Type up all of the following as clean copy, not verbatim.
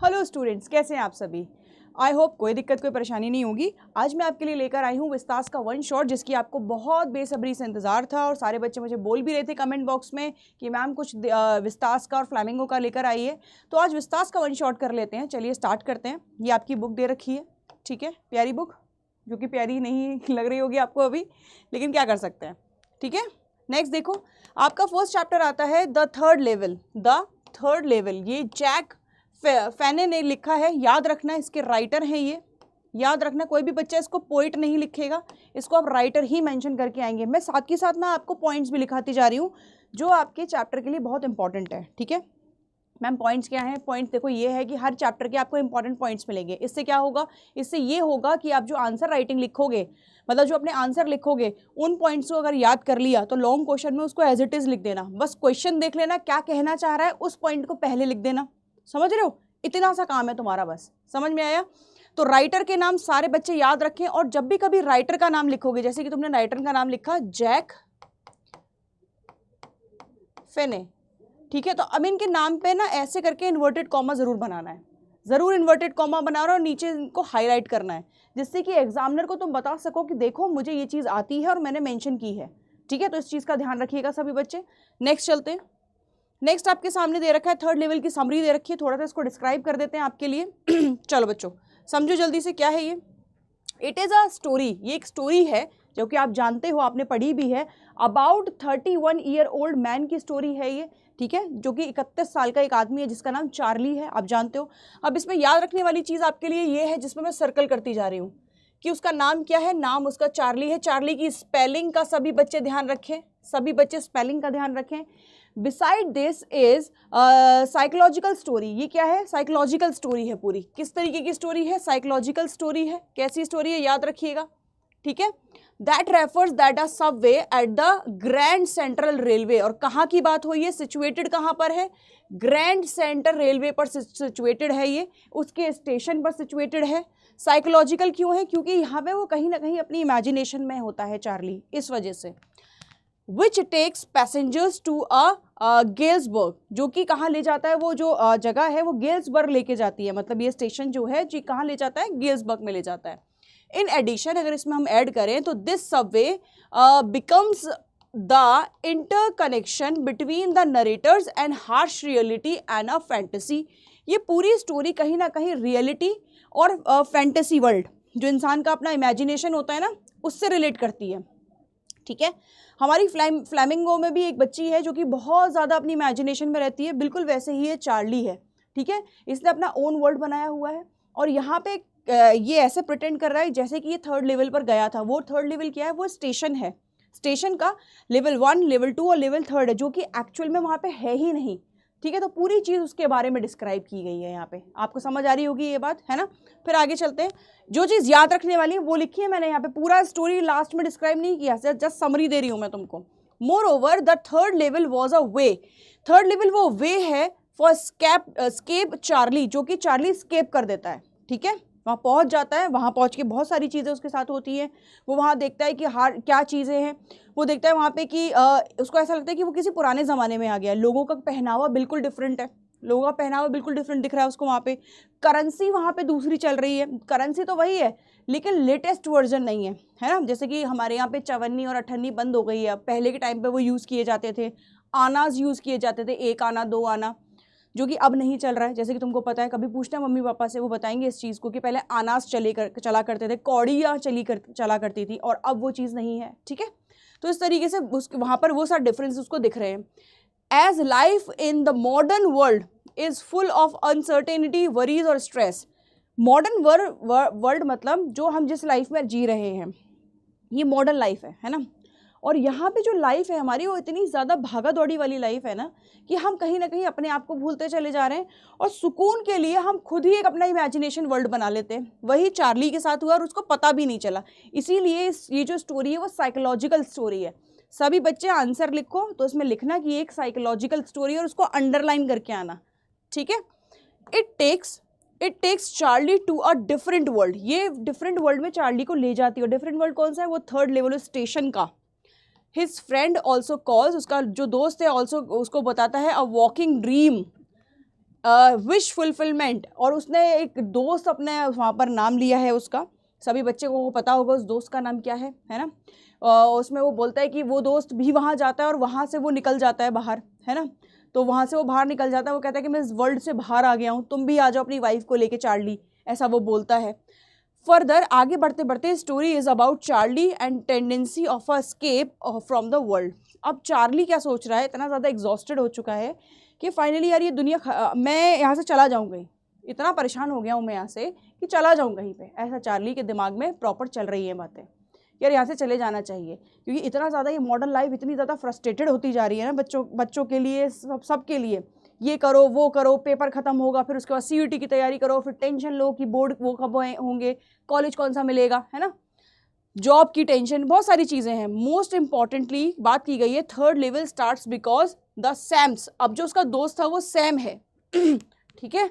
Hello students, कैसे हैं आप सभी। आई होप कोई दिक्कत कोई परेशानी नहीं होगी। आज मैं आपके लिए लेकर आई हूँ विस्तास का वन शॉट, जिसकी आपको बहुत बेसब्री से इंतजार था और सारे बच्चे मुझे बोल भी रहे थे कमेंट बॉक्स में कि मैम कुछ विस्तास का और फ्लैमिंगो का लेकर आइए। तो आज विस्तास का वन शॉट कर लेते हैं। चलिए स्टार्ट करते हैं। ये आपकी बुक दे रखी है, ठीक है, प्यारी बुक, जो कि प्यारी नहीं लग रही होगी आपको अभी, लेकिन क्या कर सकते हैं, ठीक है। नेक्स्ट देखो, आपका फर्स्ट चैप्टर आता है the third level. The third level ये जैक फैने ने लिखा है। याद रखना इसके राइटर हैं ये, याद रखना। कोई भी बच्चा इसको पोइट नहीं लिखेगा, इसको आप राइटर ही मेंशन करके आएंगे। मैं साथ के साथ ना आपको पॉइंट्स भी लिखाती जा रही हूँ जो आपके चैप्टर के लिए बहुत इंपॉर्टेंट है, ठीक है। मैम पॉइंट्स क्या हैं? पॉइंट्स देखो ये है कि हर चैप्टर के आपको इंपॉर्टेंट पॉइंट्स मिलेंगे। इससे क्या होगा, इससे ये होगा कि आप जो आंसर राइटिंग लिखोगे, मतलब जो अपने आंसर लिखोगे, उन पॉइंट्स को अगर याद कर लिया तो लॉन्ग क्वेश्चन में उसको एज इट इज लिख देना। बस क्वेश्चन देख लेना क्या कहना चाह रहा है, उस पॉइंट को पहले लिख देना। समझ रहे हो? इतना सा काम है तुम्हारा, बस समझ में आया। तो राइटर के नाम सारे बच्चे याद रखें, और जब भी कभी राइटर का नाम लिखोगे, जैसे कि तुमने राइटर का नाम लिखा जैक फेने, ठीक है, तो अब इनके नाम पे ना ऐसे करके इन्वर्टेड कॉमा जरूर बनाना है, जरूर इन्वर्टेड कॉमा बनाना और नीचे इनको हाईलाइट करना है, जिससे कि एग्जामिनर को तुम बता सको कि देखो मुझे ये चीज़ आती है और मैंने मेंशन की है, ठीक है। तो इस चीज़ का ध्यान रखिएगा सभी बच्चे। नेक्स्ट चलते हैं। नेक्स्ट आपके सामने दे रखा है थर्ड लेवल की समरी दे रखी है, थोड़ा सा इसको डिस्क्राइब कर देते हैं आपके लिए। चलो बच्चों समझो जल्दी से, क्या है ये। इट इज़ अ स्टोरी, ये एक स्टोरी है जो कि आप जानते हो, आपने पढ़ी भी है। अबाउट 31 ईयर ओल्ड मैन की स्टोरी है ये, ठीक है, जो कि 31 साल का एक आदमी है जिसका नाम चार्ली है, आप जानते हो। अब इसमें याद रखने वाली चीज़ आपके लिए ये है, जिसमें मैं सर्कल करती जा रही हूँ कि उसका नाम क्या है। नाम उसका चार्ली है। चार्ली की स्पेलिंग का सभी बच्चे ध्यान रखें, सभी बच्चे स्पेलिंग का ध्यान रखें। Beside this is psychological story. ये क्या है? साइकोलॉजिकल स्टोरी है पूरी। किस तरीके की स्टोरी है? साइकोलॉजिकल स्टोरी है। कैसी स्टोरी है याद रखिएगा, ठीक है। That refers that a Subway at the grand central railway. और कहाँ की बात हुई है? सिचुएटेड कहाँ पर है? ग्रैंड सेंट्रल रेलवे पर सिचुएटेड है ये, उसके स्टेशन पर सिचुएटेड है। साइकोलॉजिकल क्यों है? क्योंकि यहाँ पे वो कहीं ना कहीं अपनी इमेजिनेशन में होता है चार्ली, इस वजह से। Which takes passengers to Galesburg, जो कि कहाँ ले जाता है, वो जो जगह है वो गेल्सबर्ग लेके जाती है। मतलब ये स्टेशन जो है जी कहाँ ले जाता है? गेल्सबर्ग में ले जाता है। इन एडिशन अगर इसमें हम ऐड करें तो this Subway becomes the interconnection between the narrator's and harsh reality and a fantasy. ये पूरी स्टोरी कहीं ना कहीं रियलिटी और फैंटेसी वर्ल्ड, जो इंसान का अपना इमेजिनेशन होता है ना, उससे रिलेट करती है, ठीक है। हमारी फ्लैमिंगो में भी एक बच्ची है जो कि बहुत ज़्यादा अपनी इमेजिनेशन में रहती है, बिल्कुल वैसे ही ये चार्ली है, ठीक है। इसने अपना ओन वर्ल्ड बनाया हुआ है और यहाँ पे ये ऐसे प्रिटेंड कर रहा है जैसे कि ये थर्ड लेवल पर गया था। वो थर्ड लेवल क्या है? वो स्टेशन है। स्टेशन का लेवल 1, लेवल 2 और लेवल 3 है, जो कि एक्चुअल में वहाँ पे है ही नहीं, ठीक है। तो पूरी चीज़ उसके बारे में डिस्क्राइब की गई है यहाँ पे। आपको समझ आ रही होगी ये बात, है ना। फिर आगे चलते हैं। जो चीज़ याद रखने वाली है वो लिखी है मैंने यहाँ पे, पूरा स्टोरी लास्ट में डिस्क्राइब नहीं किया, जस्ट समरी दे रही हूँ मैं तुमको। More over the third level was a way. Third level वो वे है फॉर स्केप चार्ली, जो कि चार्ली स्केप कर देता है, ठीक है। वहाँ पहुँच जाता है, वहाँ पहुँच के बहुत सारी चीज़ें उसके साथ होती हैं। वो वहाँ देखता है कि क्या चीज़ें हैं। वो देखता है वहाँ पे कि उसको ऐसा लगता है कि वो किसी पुराने ज़माने में आ गया है। लोगों का पहनावा बिल्कुल डिफरेंट है, लोगों का पहनावा बिल्कुल डिफरेंट दिख रहा है उसको वहाँ पे। करेंसी वहाँ पे दूसरी चल रही है, करेंसी तो वही है लेकिन लेटेस्ट वर्जन नहीं है, है ना। जैसे कि हमारे यहाँ पे चवन्नी और अठन्नी बंद हो गई है। पहले के टाइम पे वो यूज़ किए जाते थे, आनाज यूज़ किए जाते थे, 1 आना 2 आना, जो कि अब नहीं चल रहा है। जैसे कि तुमको पता है, कभी पूछना मम्मी पापा से, वो बताएंगे इस चीज़ को कि पहले आनाज चला करते थे, कौड़ियाँ चला करती थी, और अब वो चीज़ नहीं है, ठीक है। तो इस तरीके से वहाँ पर वो सारे डिफरेंस उसको दिख रहे हैं। As life in the modern world is full of uncertainty, worries और स्ट्रेस। मॉडर्न वर्ल्ड मतलब जो हम जिस लाइफ में जी रहे हैं, ये मॉडर्न लाइफ है ना। और यहाँ पे जो लाइफ है हमारी, वो इतनी ज़्यादा भागा दौड़ी वाली लाइफ है ना कि हम कहीं ना कहीं अपने आप को भूलते चले जा रहे हैं, और सुकून के लिए हम खुद ही एक अपना इमेजिनेशन वर्ल्ड बना लेते हैं। वही चार्ली के साथ हुआ और उसको पता भी नहीं चला। इसीलिए ये जो स्टोरी है वो साइकोलॉजिकल स्टोरी है। सभी बच्चे आंसर लिखो तो इसमें लिखना कि एक साइकोलॉजिकल स्टोरी है और उसको अंडरलाइन करके आना, ठीक है। It takes Charlie to a different world. ये डिफरेंट वर्ल्ड में चार्ली को ले जाती है। डिफरेंट वर्ल्ड कौन सा है? वो थर्ड लेवल स्टेशन का। हिज फ्रेंड ऑल्सो कॉल्स, उसका जो दोस्त है ऑल्सो उसको बताता है a walking dream. Wish fulfilment, और उसने एक दोस्त अपने वहाँ पर नाम लिया है उसका, सभी बच्चे को पता होगा उस दोस्त का नाम क्या है ना। उसमें वो बोलता है कि वो दोस्त भी वहाँ जाता है और वहाँ से वो निकल जाता है बाहर, है ना। तो वहाँ से वो बाहर निकल जाता है, वो कहता है कि मैं इस वर्ल्ड से बाहर आ गया हूँ, तुम भी आ जाओ अपनी वाइफ को लेके चार्ली, ऐसा वो बोलता है। फर्दर आगे बढ़ते बढ़ते story is about Charlie and tendency of a escape from the world. अब चार्ली क्या सोच रहा है, इतना ज़्यादा एग्जॉस्टेड हो चुका है कि फाइनली यार ये दुनिया, मैं यहाँ से चला जाऊँगा, इतना परेशान हो गया हूँ मैं यहाँ से कि चला जाऊँ कहीं पे, ऐसा चार्ली के दिमाग में प्रॉपर चल रही है बातें, यार यहाँ से चले जाना चाहिए, क्योंकि इतना ज़्यादा ये मॉडर्न लाइफ इतनी ज़्यादा फ्रस्ट्रेटेड होती जा रही है ना बच्चों के लिए, सब के लिए, ये करो वो करो, पेपर ख़त्म होगा, फिर उसके बाद CUT की तैयारी करो, फिर टेंशन लो कि बोर्ड वो कब होंगे, कॉलेज कौन सा मिलेगा, है ना, जॉब की टेंशन, बहुत सारी चीज़ें हैं। मोस्ट इंपॉर्टेंटली बात की गई है third level starts because the sams, अब जो उसका दोस्त था वो सैम है, ठीक है।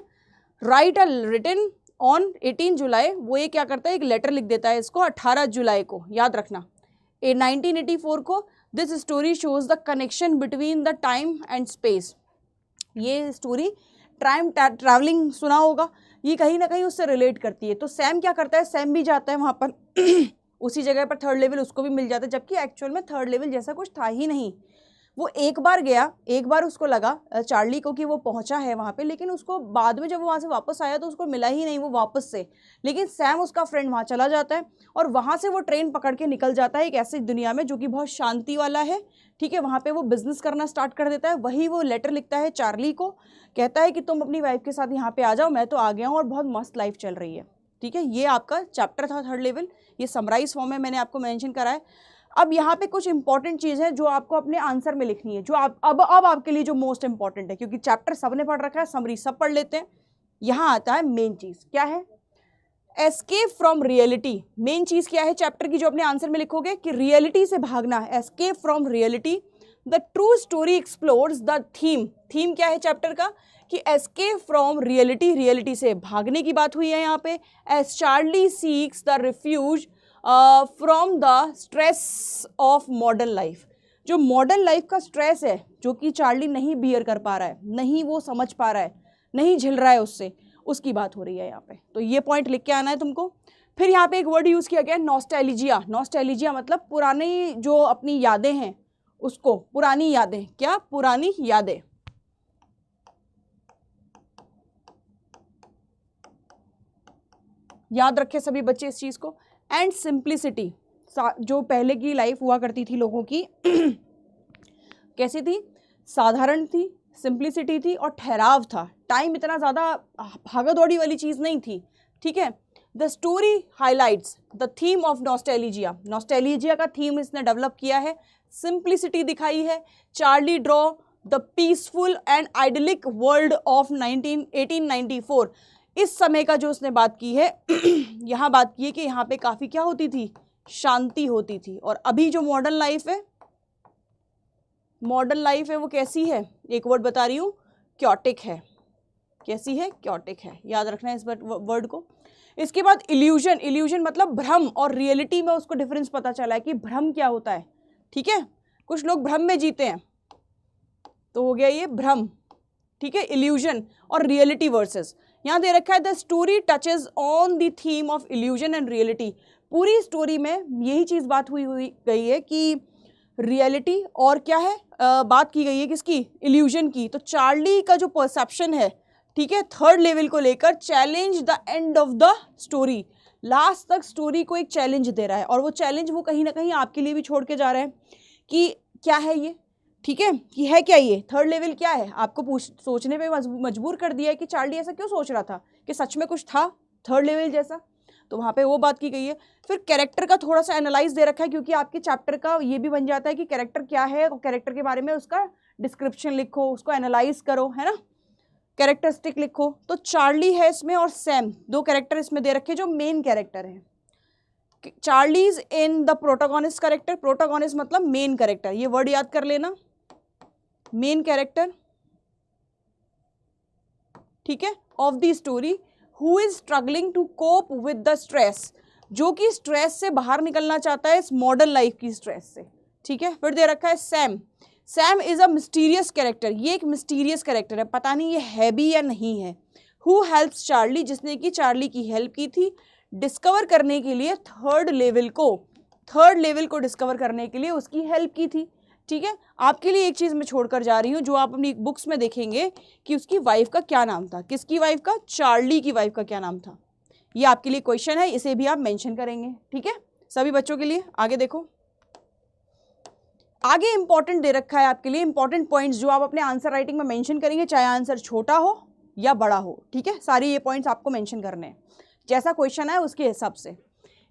राइट अ रिटन ऑन 18 जुलाई, वो ये क्या करता है, एक लेटर लिख देता है इसको 18 जुलाई को, याद रखना, 1984 को। This story shows the connection between the time and space, ये स्टोरी टाइम ट्रैवलिंग सुना होगा, ये कहीं ना कहीं उससे रिलेट करती है। तो सैम क्या करता है, सैम भी जाता है वहाँ पर उसी जगह पर थर्ड लेवल उसको भी मिल जाता है, जबकि एक्चुअल में थर्ड लेवल जैसा कुछ था ही नहीं। वो एक बार गया, एक बार उसको लगा चार्ली को कि वो पहुंचा है वहाँ पे, लेकिन उसको बाद में जब वो वहाँ से वापस आया तो उसको मिला ही नहीं वो वापस से। लेकिन सैम उसका फ्रेंड वहाँ चला जाता है और वहाँ से वो ट्रेन पकड़ के निकल जाता है एक ऐसी दुनिया में जो कि बहुत शांति वाला है, ठीक है। वहाँ पे वो बिजनेस करना स्टार्ट कर देता है। वही वो लेटर लिखता है चार्ली को, कहता है कि तुम अपनी वाइफ के साथ यहाँ पे आ जाओ, मैं तो आ गया हूँ और बहुत मस्त लाइफ चल रही है, ठीक है। ये आपका चैप्टर था थर्ड लेवल, ये समराइज फॉर्म में मैंने आपको मेंशन करा है। अब यहाँ पे कुछ इंपॉर्टेंट चीज़ है जो आपको अपने आंसर में लिखनी है, जो आप अब आपके लिए जो मोस्ट इंपॉर्टेंट है, क्योंकि चैप्टर सबने पढ़ रखा है, समरी सब पढ़ लेते हैं। यहाँ आता है मेन चीज़, क्या है, एस्केप फ्रॉम रियलिटी। मेन चीज़ क्या है चैप्टर की जो अपने आंसर में लिखोगे कि रियलिटी से भागना है, escape from reality. The true story explores the theme, theme क्या है चैप्टर का कि एस्केप फ्रॉम रियलिटी, रियलिटी से भागने की बात हुई है यहाँ पे। As Charlie seeks the refuge from the stress of modern life, जो मॉडर्न लाइफ का स्ट्रेस है जो कि चार्ली नहीं बियर कर पा रहा है, नहीं वो समझ पा रहा है, नहीं झेल रहा है उससे, उसकी बात हो रही है यहाँ पे। तो ये पॉइंट लिख के आना है तुमको। फिर यहाँ पे एक वर्ड यूज़ किया गया नॉस्टैल्जिया। नॉस्टैल्जिया मतलब पुरानी जो अपनी यादें हैं उसको, पुरानी यादें, क्या, पुरानी यादें। याद रखे सभी बच्चे इस चीज़ को। एंड सिंप्लिसिटी, जो पहले की लाइफ हुआ करती थी लोगों की कैसी थी, साधारण थी, सिंप्लिसिटी थी और ठहराव था, टाइम इतना ज़्यादा भागदौड़ी वाली चीज़ नहीं थी, ठीक है। The story highlights the theme of nostalgia, nostalgia का थीम इसने डेवलप किया है, सिंप्लिसिटी दिखाई है। Charlie draw the peaceful and idyllic world of 1894, इस समय का जो उसने बात की है यहाँ बात की है कि यहाँ पे काफ़ी क्या होती थी, शांति होती थी। और अभी जो मॉडर्न लाइफ है, मॉडर्न लाइफ है वो कैसी है, एक वर्ड बता रही हूँ, क्योटिक है। कैसी है, क्योटिक है, याद रखना है इस वर्ड को। इसके बाद इल्यूजन, इल्यूजन मतलब भ्रम, और रियलिटी में उसको डिफरेंस पता चला है कि भ्रम क्या होता है, ठीक है। कुछ लोग भ्रम में जीते हैं, तो हो गया ये भ्रम, ठीक है। इल्यूजन और रियलिटी वर्सेस यहाँ दे रखा है the story touches on the theme of illusion and reality. पूरी स्टोरी में यही चीज़ बात हुई गई है कि रियलिटी और क्या है, बात की गई है किसकी, इल्यूजन की। तो चार्ली का जो परसेप्शन है, ठीक है, थर्ड लेवल को लेकर challenge the end of the story, last तक स्टोरी को एक चैलेंज दे रहा है, और वो चैलेंज वो कहीं ना कहीं आपके लिए भी छोड़ के जा रहा है कि क्या है ये, ठीक है, कि है क्या ये थर्ड लेवल क्या है, आपको सोचने पे मजबूर कर दिया है कि चार्ली ऐसा क्यों सोच रहा था, कि सच में कुछ था थर्ड लेवल जैसा, तो वहाँ पे वो बात की गई है। फिर कैरेक्टर का थोड़ा सा एनालाइज दे रखा है, क्योंकि आपके चैप्टर का ये भी बन जाता है कि कैरेक्टर क्या है, और कैरेक्टर के बारे में उसका डिस्क्रिप्शन लिखो, उसको एनालाइज करो, है ना, कैरेक्टरिस्टिक लिखो। तो चार्ली है इसमें और सैम, दो कैरेक्टर इसमें दे रखे जो मेन कैरेक्टर हैं। Charlie is in the protagonist character, protagonist मतलब मेन कैरेक्टर, ये वर्ड याद कर लेना, मेन कैरेक्टर, ठीक है, of the story, who is struggling to cope with the stress, जो कि स्ट्रेस से बाहर निकलना चाहता है, इस मॉडर्न लाइफ की स्ट्रेस से, ठीक है। फिर दे रखा है Sam, Sam is a mysterious character, ये एक मिस्टीरियस कैरेक्टर है, पता नहीं ये है भी या नहीं है। हु हेल्प्स चार्ली, जिसने कि चार्ली की हेल्प की थी डिस्कवर करने के लिए थर्ड लेवल को डिस्कवर करने के लिए उसकी हेल्प की थी। ठीक है, आपके लिए एक चीज़ मैं छोड़कर जा रही हूँ जो आप अपनी बुक्स में देखेंगे कि उसकी वाइफ का क्या नाम था। किसकी वाइफ का? चार्ली की वाइफ का क्या नाम था? ये आपके लिए क्वेश्चन है, इसे भी आप मेंशन करेंगे। ठीक है, सभी बच्चों के लिए। आगे देखो, आगे इंपॉर्टेंट दे रखा है आपके लिए इंपॉर्टेंट पॉइंट्स जो आप अपने आंसर राइटिंग में मेंशन करेंगे, चाहे आंसर छोटा हो या बड़ा हो। ठीक है, सारे ये पॉइंट्स आपको मेंशन करने हैं, जैसा क्वेश्चन है उसके हिसाब से।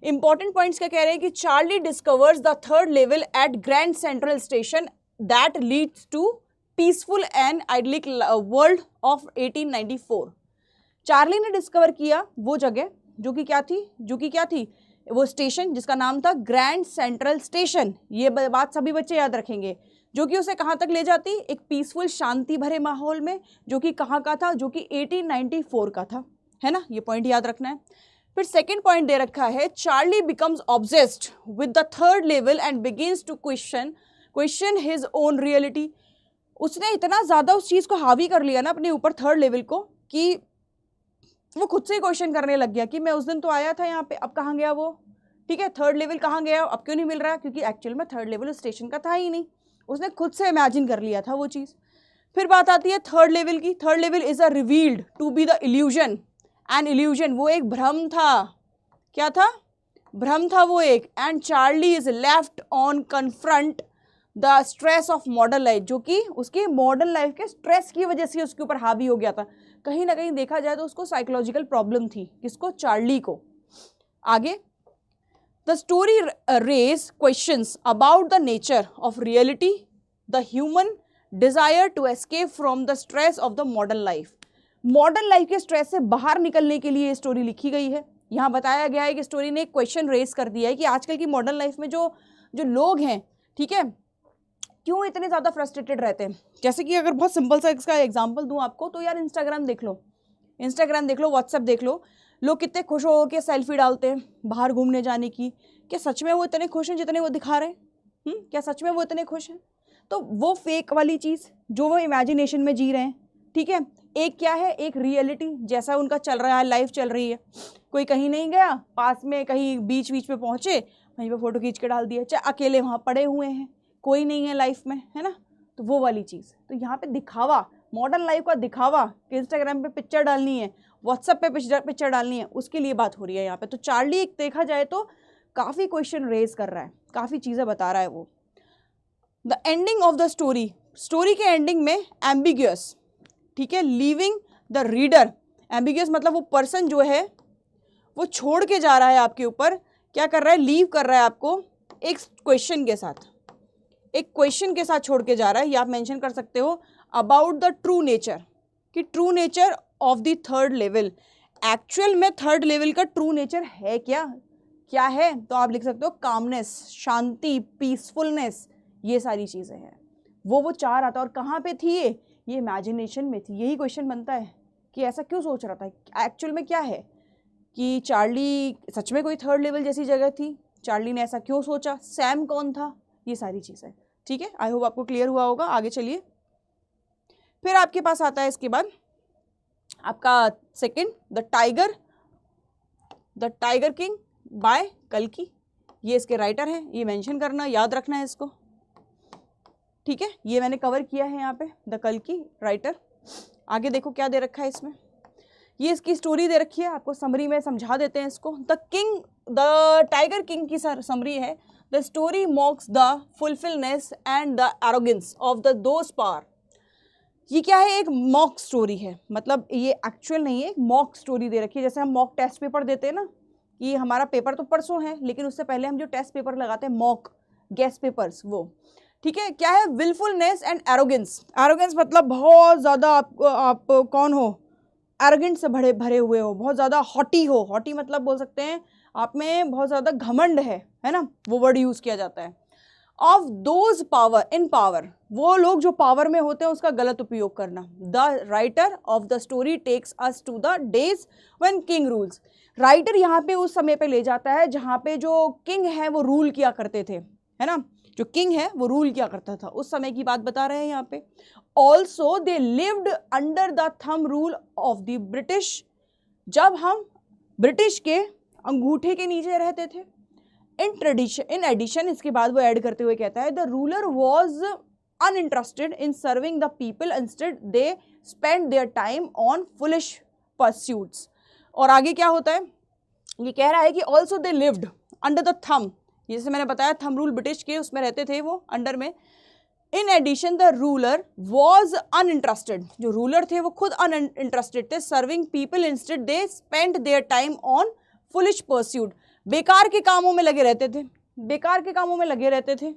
इंपॉर्टेंट पॉइंट्स क्या कह रहे हैं कि Charlie discovers the third level at Grand Central Station that leads to peaceful and idyllic world of 1894। Charlie ने डिस्कवर किया वो जगह जो कि क्या थी वो स्टेशन जिसका नाम था ग्रैंड सेंट्रल स्टेशन। ये बात सभी बच्चे याद रखेंगे, जो कि उसे कहाँ तक ले जाती? एक पीसफुल शांति भरे माहौल में, जो कि कहाँ का था? जो कि 1894 का था, है ना, ये पॉइंट याद रखना है। फिर सेकंड पॉइंट दे रखा है Charlie becomes obsessed with the third level and begins to question his own reality. उसने इतना ज़्यादा उस चीज़ को हावी कर लिया ना अपने ऊपर, थर्ड लेवल को, कि वो खुद से ही क्वेश्चन करने लग गया कि मैं उस दिन तो आया था यहाँ पे, अब कहाँ गया वो? ठीक है, थर्ड लेवल कहाँ गया, अब क्यों नहीं मिल रहा? क्योंकि एक्चुअल में थर्ड लेवल उस स्टेशन का था ही नहीं, उसने खुद से इमेजिन कर लिया था वो चीज़। फिर बात आती है थर्ड लेवल की। Third level is a revealed to be the illusion, and illusion वो एक भ्रम था। क्या था? भ्रम था वो एक। And Charlie is left on confront the stress of modern life, जो कि उसकी मॉडर्न लाइफ के स्ट्रेस की वजह से उसके ऊपर हावी हो गया था। कहीं ना कहीं देखा जाए तो उसको साइकोलॉजिकल प्रॉब्लम थी। किसको? चार्ली को। आगे, the story raises questions about the nature of reality, the human desire to escape from the stress of the modern life. Modern life के स्ट्रेस से बाहर निकलने के लिए ये स्टोरी लिखी गई है। यहाँ बताया गया है कि स्टोरी ने एक क्वेश्चन रेज कर दिया है कि आजकल की मॉडर्न लाइफ में जो लोग हैं, ठीक है, क्यों इतने ज़्यादा फ्रस्ट्रेटेड रहते हैं। जैसे कि अगर बहुत सिंपल सा इसका एग्जांपल दूं आपको, तो यार इंस्टाग्राम देख लो, व्हाट्सएप देख लो, लोग कितने खुश हो के सेल्फी डालते हैं बाहर घूमने जाने की। क्या सच में वो इतने खुश हैं जितने वो दिखा रहे हैं? क्या सच में वो इतने खुश हैं? तो वो फेक वाली चीज़ जो वो इमेजिनेशन में जी रहे हैं। ठीक है, एक क्या है, एक रियलिटी जैसा उनका चल रहा है, लाइफ चल रही है। कोई कहीं नहीं गया, पास में कहीं बीच पे पहुँचे, वहीं पर फोटो खींच के डाल दिया, चाहे अकेले वहाँ पड़े हुए हैं, कोई नहीं है लाइफ में, है ना। तो वो वाली चीज़, तो यहाँ पे दिखावा, मॉडर्न लाइफ का दिखावा कि इंस्टाग्राम पे पिक्चर डालनी है, व्हाट्सएप पे पिक्चर डालनी है, उसके लिए बात हो रही है यहाँ पे। तो चार्ली एक देखा जाए तो काफ़ी क्वेश्चन रेज कर रहा है, काफ़ी चीज़ें बता रहा है वो। The ending of the story के एंडिंग में एम्बिग्यूअस, ठीक है, लीविंग द रीडर। एम्बिग्यूअस मतलब वो पर्सन जो है वो छोड़ के जा रहा है आपके ऊपर, क्या कर रहा है, लीव कर रहा है आपको एक क्वेश्चन के साथ, छोड़ के जा रहा है। ये आप मेंशन कर सकते हो अबाउट द ट्रू नेचर, कि true nature of the third level. Actual में थर्ड लेवल का ट्रू नेचर है क्या है? तो आप लिख सकते हो कामनेस, शांति, पीसफुलनेस, ये सारी चीज़ें हैं। वो चाह रहा था, और कहाँ पे थी ये इमेजिनेशन में थी। यही क्वेश्चन बनता है कि ऐसा क्यों सोच रहा था, एक्चुअल में क्या है, कि चार्ली सच में कोई थर्ड लेवल जैसी जगह थी, चार्ली ने ऐसा क्यों सोचा, सैम कौन था, ये सारी चीज़ें। ठीक है, आई होप आपको क्लियर हुआ होगा। आगे चलिए, फिर आपके पास आता है इसके बाद आपका second, the tiger king bye कल्कि। ये इसके राइटर हैं, ये मेंशन करना, याद रखना है इसको। ठीक है, ये मैंने कवर किया है यहाँ पे, द कल्कि राइटर। आगे देखो क्या दे रखा है इसमें, ये इसकी स्टोरी दे रखी है, आपको समरी में समझा देते हैं इसको। द टाइगर किंग की समरी है, the story मॉक्स the fulfilness and the arrogance of the those power. ये क्या है, एक मॉक स्टोरी है, मतलब ये एक्चुअल नहीं है, एक मॉक स्टोरी दे रखी है। जैसे हम मॉक टेस्ट पेपर देते हैं ना, कि हमारा पेपर तो परसों है, लेकिन उससे पहले हम जो टेस्ट पेपर लगाते हैं मॉक गेस पेपर्स, वो। ठीक है, क्या है, विलफुलनेस एंड एरोगेंस मतलब बहुत ज़्यादा आप कौन हो, एरोगेंट से भरे हुए हो, बहुत ज़्यादा हॉटी हो। हॉटी मतलब बोल सकते हैं आप में बहुत ज़्यादा घमंड है ना, वो वर्ड यूज़ किया जाता है। Of those power, in power, वो लोग जो पावर में होते हैं उसका गलत उपयोग करना। The writer of the story takes us to the days when king rules. Writer यहाँ पे उस समय पे ले जाता है जहाँ पे जो किंग है वो रूल किया करते थे। है ना, जो किंग है वो रूल क्या करता था, उस समय की बात बता रहे हैं यहाँ पे। Also they lived under the thumb rule of the British, जब हम ब्रिटिश के अंगूठे के नीचे रहते थे। इन एडिशन इसके बाद वो ऐड करते हुए कहता है the ruler was uninterested in serving the people, instead they spend their time on foolish pursuits. और आगे क्या होता है, ये कह रहा है कि also they lived under the thumb, जैसे मैंने बताया थंब रूल ब्रिटिश के उसमें रहते थे वो अंडर में। In addition the ruler was uninterested, जो रूलर थे वो खुद अनइंटरेस्टेड थे, serving people, instead they spend their time on foolish pursuit, बेकार के कामों में लगे रहते थे, बेकार के कामों में लगे रहते थे।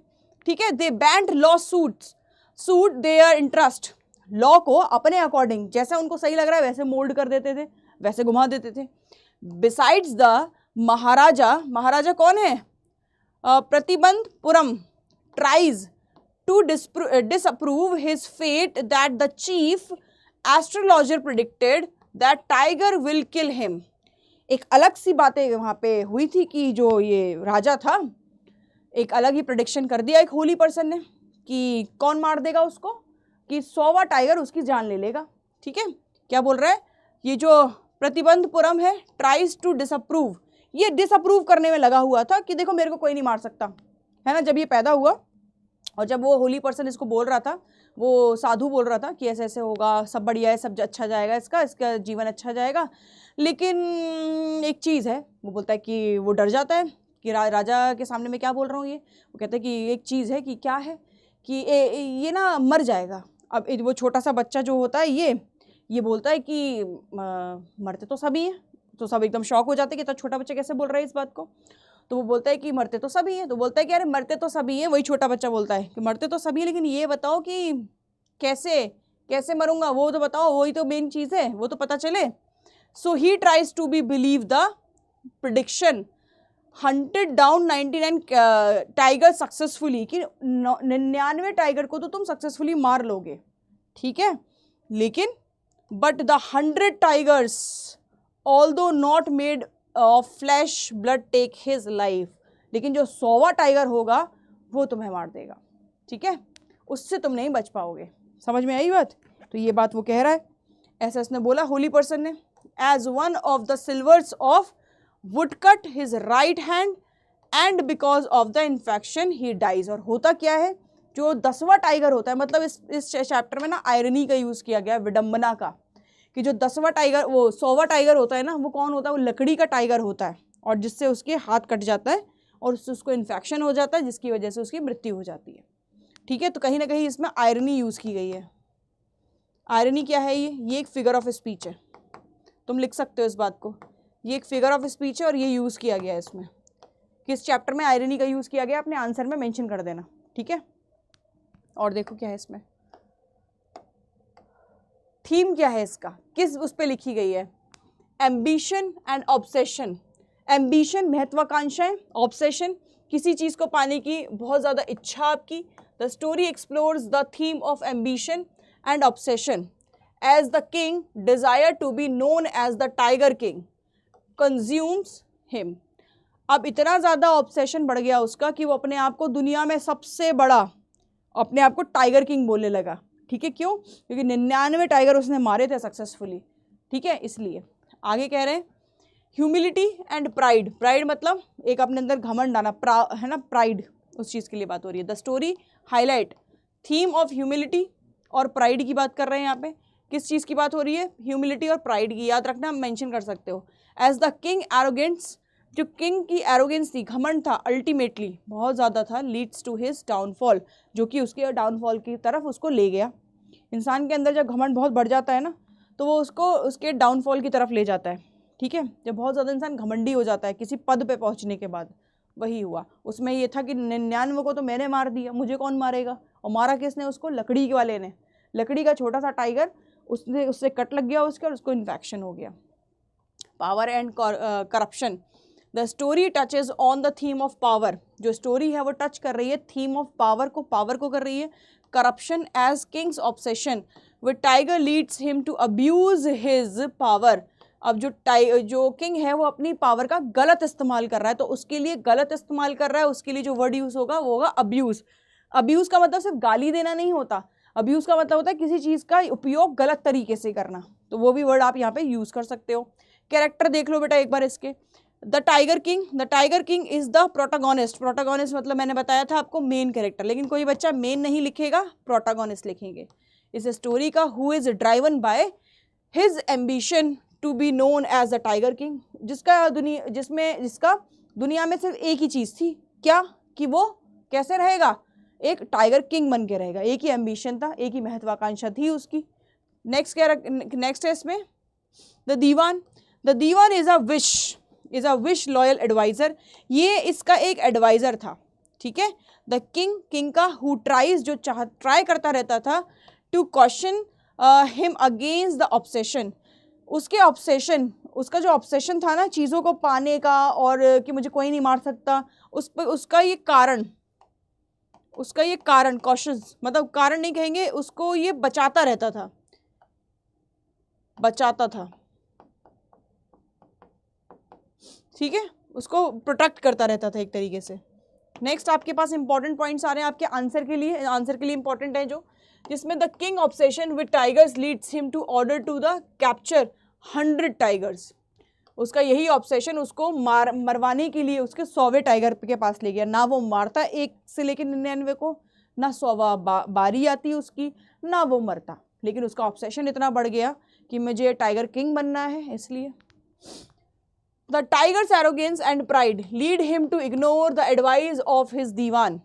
ठीक है, they bend law suit their interest, law को अपने अकॉर्डिंग जैसा उनको सही लग रहा है वैसे मोल्ड कर देते थे, वैसे घुमा देते थे। बिसाइड्स द महाराजा, महाराजा कौन है, Pratibandhapuram, tries to disapprove his fate that the chief astrologer predicted that tiger will kill him। एक अलग सी बातें वहाँ पे हुई थी कि जो ये राजा था एक अलग ही प्रेडिक्शन कर दिया एक होली पर्सन ने कि कौन मार देगा उसको, कि 100वां टाइगर उसकी जान ले लेगा। ठीक है, क्या बोल रहा है, ये जो प्रतिबंधपुरम है ट्राइज टू डिसअप्रूव, ये डिसअप्रूव करने में लगा हुआ था कि देखो मेरे को कोई नहीं मार सकता, है ना। जब ये पैदा हुआ और जब वो होली पर्सन इसको बोल रहा था, वो साधु बोल रहा था कि ऐसे ऐसे होगा, सब बढ़िया है, सब अच्छा जाएगा, इसका जीवन अच्छा जाएगा, लेकिन एक चीज़ है, वो बोलता है कि वो डर जाता है कि राजा के सामने मैं क्या बोल रहा हूँ ये, वो कहता है कि एक चीज़ है, कि क्या है, कि ये ना मर जाएगा। अब वो छोटा सा बच्चा जो होता है ये बोलता है कि मरते तो सभी हैं, तो सब एकदम शॉक हो जाते हैं कि इतना छोटा बच्चा कैसे बोल रहा है इस बात को। तो वो बोलता है कि मरते तो सभी हैं, तो बोलता है कि अरे मरते तो सभी हैं, वही छोटा बच्चा बोलता है कि मरते तो सभी हैं, लेकिन ये बताओ कि कैसे मरूंगा, वो तो बताओ, वही तो मेन चीज़ है, वो तो पता चले। So he tries to be believe the prediction, hunted down 99 tiger successfully, कि 99 टाइगर को तो तुम सक्सेसफुली मार लोगे। ठीक है, लेकिन but the 100 tigers although not made of flesh blood take his life, लेकिन जो 100वां टाइगर होगा वो तुम्हें मार देगा। ठीक है, उससे तुम नहीं बच पाओगे। समझ में आई बात? तो ये बात वो कह रहा है, ऐसा इसने बोला होली पर्सन ने। As one of the silvers of wood cut his right hand and because of the infection he dies. और होता क्या है, जो 10वां टाइगर होता है, मतलब इस चैप्टर में ना आयरनी का यूज़ किया गया, विडम्बना का, कि जो 10वां टाइगर, वो 100वां टाइगर होता है ना, वो कौन होता है, वो लकड़ी का टाइगर होता है, और जिससे उसके हाथ कट जाता है और उससे उसको इन्फेक्शन हो जाता है, जिसकी वजह से उसकी मृत्यु हो जाती है। ठीक है, तो कहीं ना कहीं इसमें आयरनी यूज़ की गई है। आयरनी क्या है, ये एक फिगर ऑफ स्पीच है, तुम लिख सकते हो इस बात को, ये एक फिगर ऑफ स्पीच है और ये यूज़ किया गया है इसमें। किस चैप्टर में आयरनी का यूज़ किया गया अपने आंसर में मेंशन कर देना। ठीक है, और देखो क्या है इसमें, थीम क्या है इसका, किस उस पर लिखी गई है, एम्बिशन एंड ऑब्सेशन। एम्बिशन महत्वाकांक्षाएं, ऑब्सेशन किसी चीज़ को पाने की बहुत ज़्यादा इच्छा आपकी। The story explores the theme of ambition and obsession as the king desire to be known as the tiger king consumes him. अब इतना ज़्यादा ऑब्सेशन बढ़ गया उसका कि वो अपने आप को दुनिया में सबसे बड़ा, अपने आप को टाइगर किंग बोलने लगा। ठीक है, क्यों? क्योंकि 99 टाइगर उसने मारे थे सक्सेसफुली। ठीक है, इसलिए आगे कह रहे हैं ह्यूमिलिटी एंड प्राइड। प्राइड मतलब एक अपने अंदर घमंड आना, है ना, प्राइड, उस चीज़ के लिए बात हो रही है। The story highlight theme of humility और प्राइड की बात कर रहे हैं यहाँ पे। किस चीज़ की बात हो रही है? ह्यूमिलिटी और प्राइड की, याद रखना, मेंशन कर सकते हो। एज द किंग एरोगेंस, जो किंग की एरोगेंस थी, घमंड था, अल्टीमेटली बहुत ज़्यादा था, लीड्स टू हिज डाउनफॉल, जो कि उसके डाउनफॉल की तरफ उसको ले गया। इंसान के अंदर जब घमंड बहुत बढ़ जाता है ना, तो वो उसको उसके डाउनफॉल की तरफ ले जाता है। ठीक है, जब बहुत ज़्यादा इंसान घमंडी हो जाता है किसी पद पे पहुंचने के बाद, वही हुआ उसमें। ये था कि 99 को तो मैंने मार दिया, मुझे कौन मारेगा, और मारा किसने उसको? लकड़ी वाले ने। लकड़ी का छोटा सा टाइगर, उससे कट लग गया उसके और उसको इन्फेक्शन हो गया। Power and corruption. The story touches on the theme of power. जो स्टोरी है वो टच कर रही है थीम ऑफ पावर को कर रही है। Corruption as king's obsession with tiger leads him to abuse his power. अब जो किंग है वो अपनी पावर का गलत इस्तेमाल कर रहा है, तो उसके लिए गलत इस्तेमाल कर रहा है, उसके लिए जो वर्ड यूज होगा वो होगा अब्यूज। अब्यूज का मतलब सिर्फ गाली देना नहीं होता, अब्यूज का मतलब होता है किसी चीज का उपयोग गलत तरीके से करना, तो वो भी वर्ड आप यहाँ पे यूज कर सकते हो। कैरेक्टर देख लो बेटा एक बार इसके। The tiger king is the protagonist. Protagonist मतलब मैंने बताया था आपको मेन कैरेक्टर, लेकिन कोई बच्चा मेन नहीं लिखेगा, प्रोटागोनिस्ट लिखेंगे। इस स्टोरी का who is driven by his ambition to be known as the tiger king, जिसका दुनिया में सिर्फ एक ही चीज थी, क्या, कि वो कैसे रहेगा, एक टाइगर किंग बन के रहेगा। एक ही एम्बिशन था, एक ही महत्वाकांक्षा थी उसकी। नेक्स्ट है इसमें the dewan is a wise loyal adviser. ये इसका एक एडवाइजर था, ठीक है। द किंग का हु ट्राइज, जो ट्राई करता रहता था, to question him against the obsession. उसका जो ऑब्सेशन था ना चीज़ों को पाने का, और कि मुझे कोई नहीं मार सकता, उसका ये कारण कॉशियस, मतलब कारण नहीं कहेंगे उसको, ये बचाता था, ठीक है, उसको प्रोटेक्ट करता रहता था एक तरीके से। नेक्स्ट आपके पास इंपॉर्टेंट पॉइंट्स आ रहे हैं आपके आंसर के लिए इंपॉर्टेंट है जो, जिसमें the king obsession with tigers leads him to order to the capture 100 tigers. उसका यही ऑब्सेशन उसको मरवाने के लिए उसके 100वें टाइगर के पास ले गया। ना वो मारता 1 से लेकर 99 को, ना 100वां बारी आती उसकी, ना वो मरता, लेकिन उसका ऑब्सेशन इतना बढ़ गया कि मुझे टाइगर किंग बनना है। इसलिए the tiger's arrogance and pride lead him to ignore the advice of his dewan.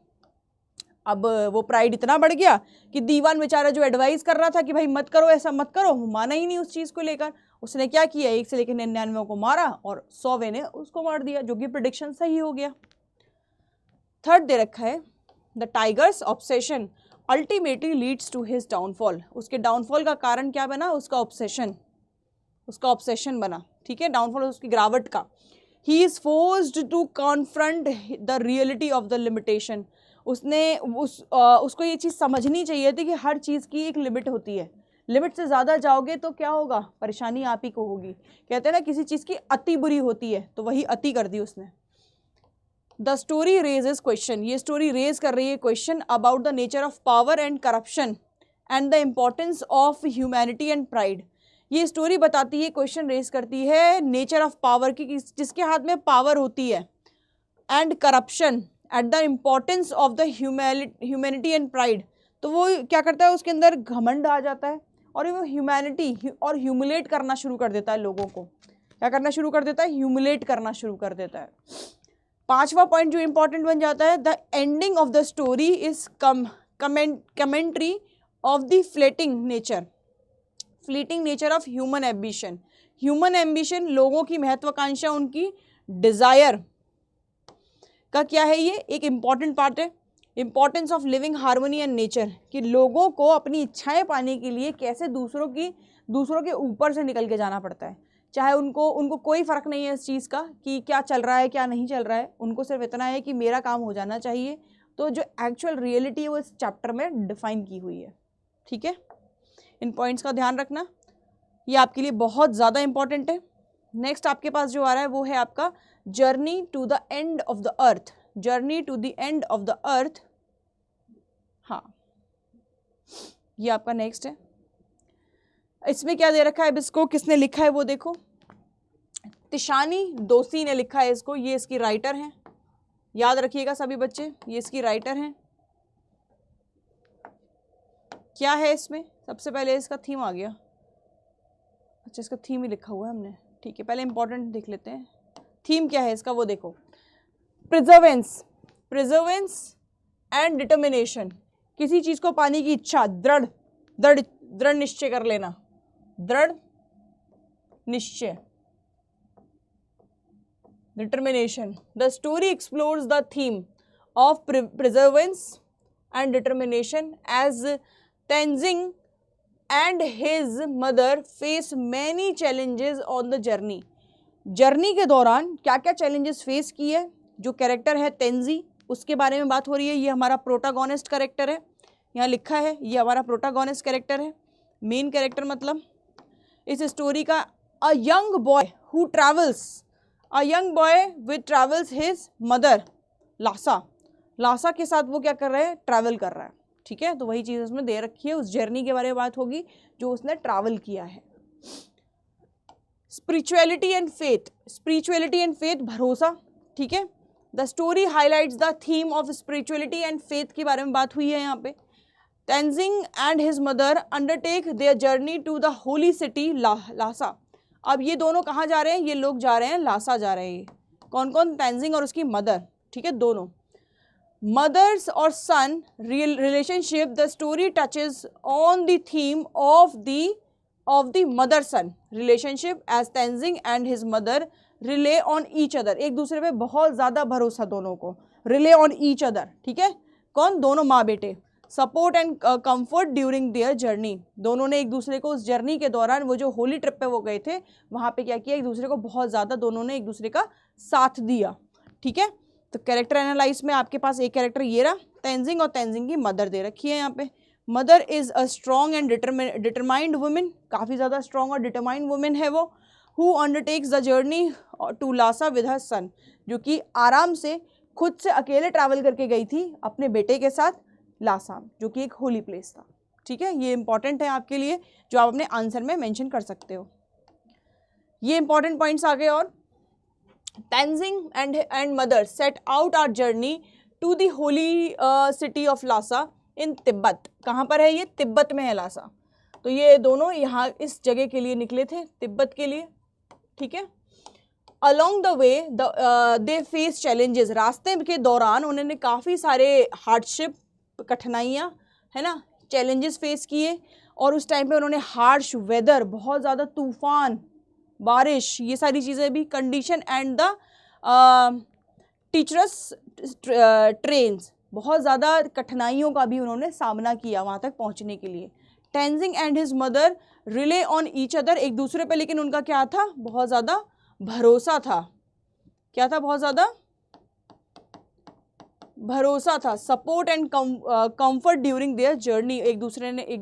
अब वो प्राइड इतना बढ़ गया कि दीवान बेचारा जो एडवाइस कर रहा था कि भाई मत करो, ऐसा मत करो, वो माना ही नहीं उस चीज़ को लेकर। उसने क्या किया, 1 से लेकर 99 को मारा और 100वें ने उसको मार दिया, जो कि प्रेडिक्शन सही हो गया। थर्ड दे रखा है the tigers obsession ultimately leads to his downfall. उसके डाउनफॉल का कारण क्या बना, उसका ऑब्सेशन बना, ठीक है, डाउनफॉल उसकी गिरावट का। He is forced to confront the reality of the limitation. उसको ये चीज़ समझनी चाहिए थी कि हर चीज़ की एक लिमिट होती है, लिमिट से ज़्यादा जाओगे तो क्या होगा, परेशानी आप ही को होगी। कहते हैं ना किसी चीज़ की अति बुरी होती है, तो वही अति कर दी उसने। द स्टोरी रेजेस क्वेश्चन, ये स्टोरी रेज कर रही है question about the nature of power and corruption and the importance of humanity and pride. ये स्टोरी बताती है, क्वेश्चन रेज करती है नेचर ऑफ पावर की, जिसके हाथ में पावर होती है, and corruption at the importance of the humanity and pride. तो वो क्या करता है, उसके अंदर घमंड आ जाता है और वो ह्यूमैनिटी और ह्यूमिलेट करना शुरू कर देता है लोगों को। क्या करना शुरू कर देता है, ह्यूमिलेट करना शुरू कर देता है। 5वां पॉइंट जो इंपॉर्टेंट बन जाता है, the ending of the story is commentary of the fleeting nature of human ambition, लोगों की महत्वाकांक्षा, उनकी डिजायर का क्या है, ये एक इंपॉर्टेंट पार्ट है। Importance of living harmony and nature, कि लोगों को अपनी इच्छाएं पाने के लिए कैसे दूसरों के ऊपर से निकल के जाना पड़ता है। चाहे उनको कोई फर्क नहीं है इस चीज़ का कि क्या चल रहा है क्या नहीं चल रहा है, उनको सिर्फ इतना है कि मेरा काम हो जाना चाहिए। तो जो एक्चुअल रियलिटी है वो इस चैप्टर में डिफाइन की हुई है, ठीक है। इन पॉइंट्स का ध्यान रखना, ये आपके लिए बहुत ज़्यादा इंपॉर्टेंट है। नेक्स्ट आपके पास जो आ रहा है वो है आपका journey to the end of the earth. हाँ, ये आपका नेक्स्ट है। इसमें क्या दे रखा है, इसको किसने लिखा है वो देखो, तिशानी दोशी ने लिखा है इसको। ये इसकी राइटर हैं, याद रखिएगा सभी बच्चे, ये इसकी राइटर हैं। क्या है इसमें, सबसे पहले इसका थीम आ गया। अच्छा, इसका थीम ही लिखा हुआ है हमने, ठीक है। पहले इंपॉर्टेंट देख लेते हैं, थीम क्या है इसका वो देखो। प्रिजर्वेंस एंड डिटर्मिनेशन, किसी चीज को पाने की इच्छा, दृढ़ निश्चय कर लेना, दृढ़ निश्चय, determination. The story explores the theme of perseverance and determination as Tenzing and his mother face many challenges on the journey के दौरान क्या क्या चैलेंजेस फेस किए। जो कैरेक्टर है तेंजी, उसके बारे में बात हो रही है। ये हमारा प्रोटागोनिस्ट कैरेक्टर है, यहाँ लिखा है ये हमारा प्रोटागोनिस्ट कैरेक्टर है, मेन कैरेक्टर मतलब। इस स्टोरी का a young boy who travels, a young boy with travels his mother Lasa, Lasa के साथ वो क्या कर रहा है, ट्रैवल कर रहा है, ठीक है। तो वही चीज़ उसमें दे रखी है, उस जर्नी के बारे में बात होगी जो उसने ट्रैवल किया है। Spirituality and faith, spirituality and faith भरोसा, ठीक है। The story highlights the theme of spirituality and faith के बारे में बात हुई है यहाँ पे। Tenzing and his mother undertake their journey to the holy city Lhasa. अब ये दोनों कहाँ जा रहे हैं, ये लोग जा रहे हैं लासा जा रहे हैं। कौन कौन, तेंजिंग और उसकी मदर, ठीक है, दोनों। मदर्स और son relationship, the story touches on the theme of the mother son relationship as Tenzing and his mother rely on each other, एक दूसरे पे बहुत ज़्यादा भरोसा दोनों को, रिले ऑन ईच अदर, ठीक है। कौन, दोनों माँ बेटे। Support and comfort during their journey, दोनों ने एक दूसरे को उस जर्नी के दौरान, वो जो होली ट्रिप पे वो गए थे वहाँ पे क्या किया, एक दूसरे को बहुत ज़्यादा दोनों ने एक दूसरे का साथ दिया, ठीक है। तो कैरेक्टर एनालाइज में आपके पास एक कैरेक्टर ये रहा, तेंजिंग, और तेंजिंग की मदर दे रखी है यहाँ पे। Mother is a strong and determined women, काफ़ी ज़्यादा स्ट्रॉन्ग और डिटरमाइंड वुमेन है वो। Who undertakes the journey to Lhasa with her son, जो कि आराम से खुद से अकेले ट्रैवल करके गई थी अपने बेटे के साथ लासा, जो कि एक होली प्लेस था, ठीक है। ये इंपॉर्टेंट है आपके लिए, जो आप अपने आंसर में मेंशन कर सकते हो। ये इंपॉर्टेंट पॉइंट्स आ गए। और Tenzing and mother set out our journey to the holy city of Lhasa in Tibet. कहाँ पर है ये, तिब्बत में है लासा। तो ये दोनों यहाँ इस जगह के लिए निकले थे, तिब्बत के लिए, ठीक है। Along the way they face challenges, रास्ते के दौरान उन्होंने काफ़ी सारे हार्डशिप, कठिनाइयाँ, है ना, चैलेंजेस फेस किए। और उस टाइम पे उन्होंने हार्श वेदर, बहुत ज़्यादा तूफान, बारिश, ये सारी चीज़ें भी, condition and the teachers trains, बहुत ज़्यादा कठिनाइयों का भी उन्होंने सामना किया वहाँ तक पहुँचने के लिए। Tenzing and his mother rely on each other, एक दूसरे पे लेकिन उनका क्या था, बहुत ज़्यादा भरोसा था। क्या था, बहुत ज़्यादा भरोसा था। Support and comfort during their journey, एक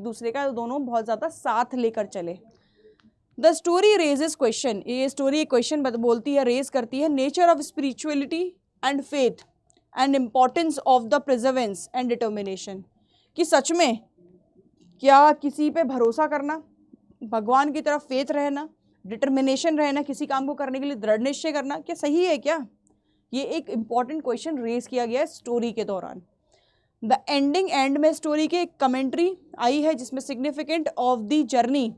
दूसरे का दोनों बहुत ज़्यादा साथ लेकर चले। द स्टोरी रेजेस क्वेश्चन, ये स्टोरी एक क्वेश्चन बोलती है, रेज करती है। Nature of spirituality and faith and importance of the प्रिजर्वेंस and determination, कि सच में क्या किसी पे भरोसा करना, भगवान की तरफ फेथ रहना, डिटर्मिनेशन रहना, किसी काम को करने के लिए दृढ़ निश्चय करना, क्या सही है क्या? ये एक इम्पॉर्टेंट क्वेश्चन रेज किया गया है स्टोरी के दौरान। द एंड में स्टोरी के एक कमेंट्री आई है जिसमें significant of the journey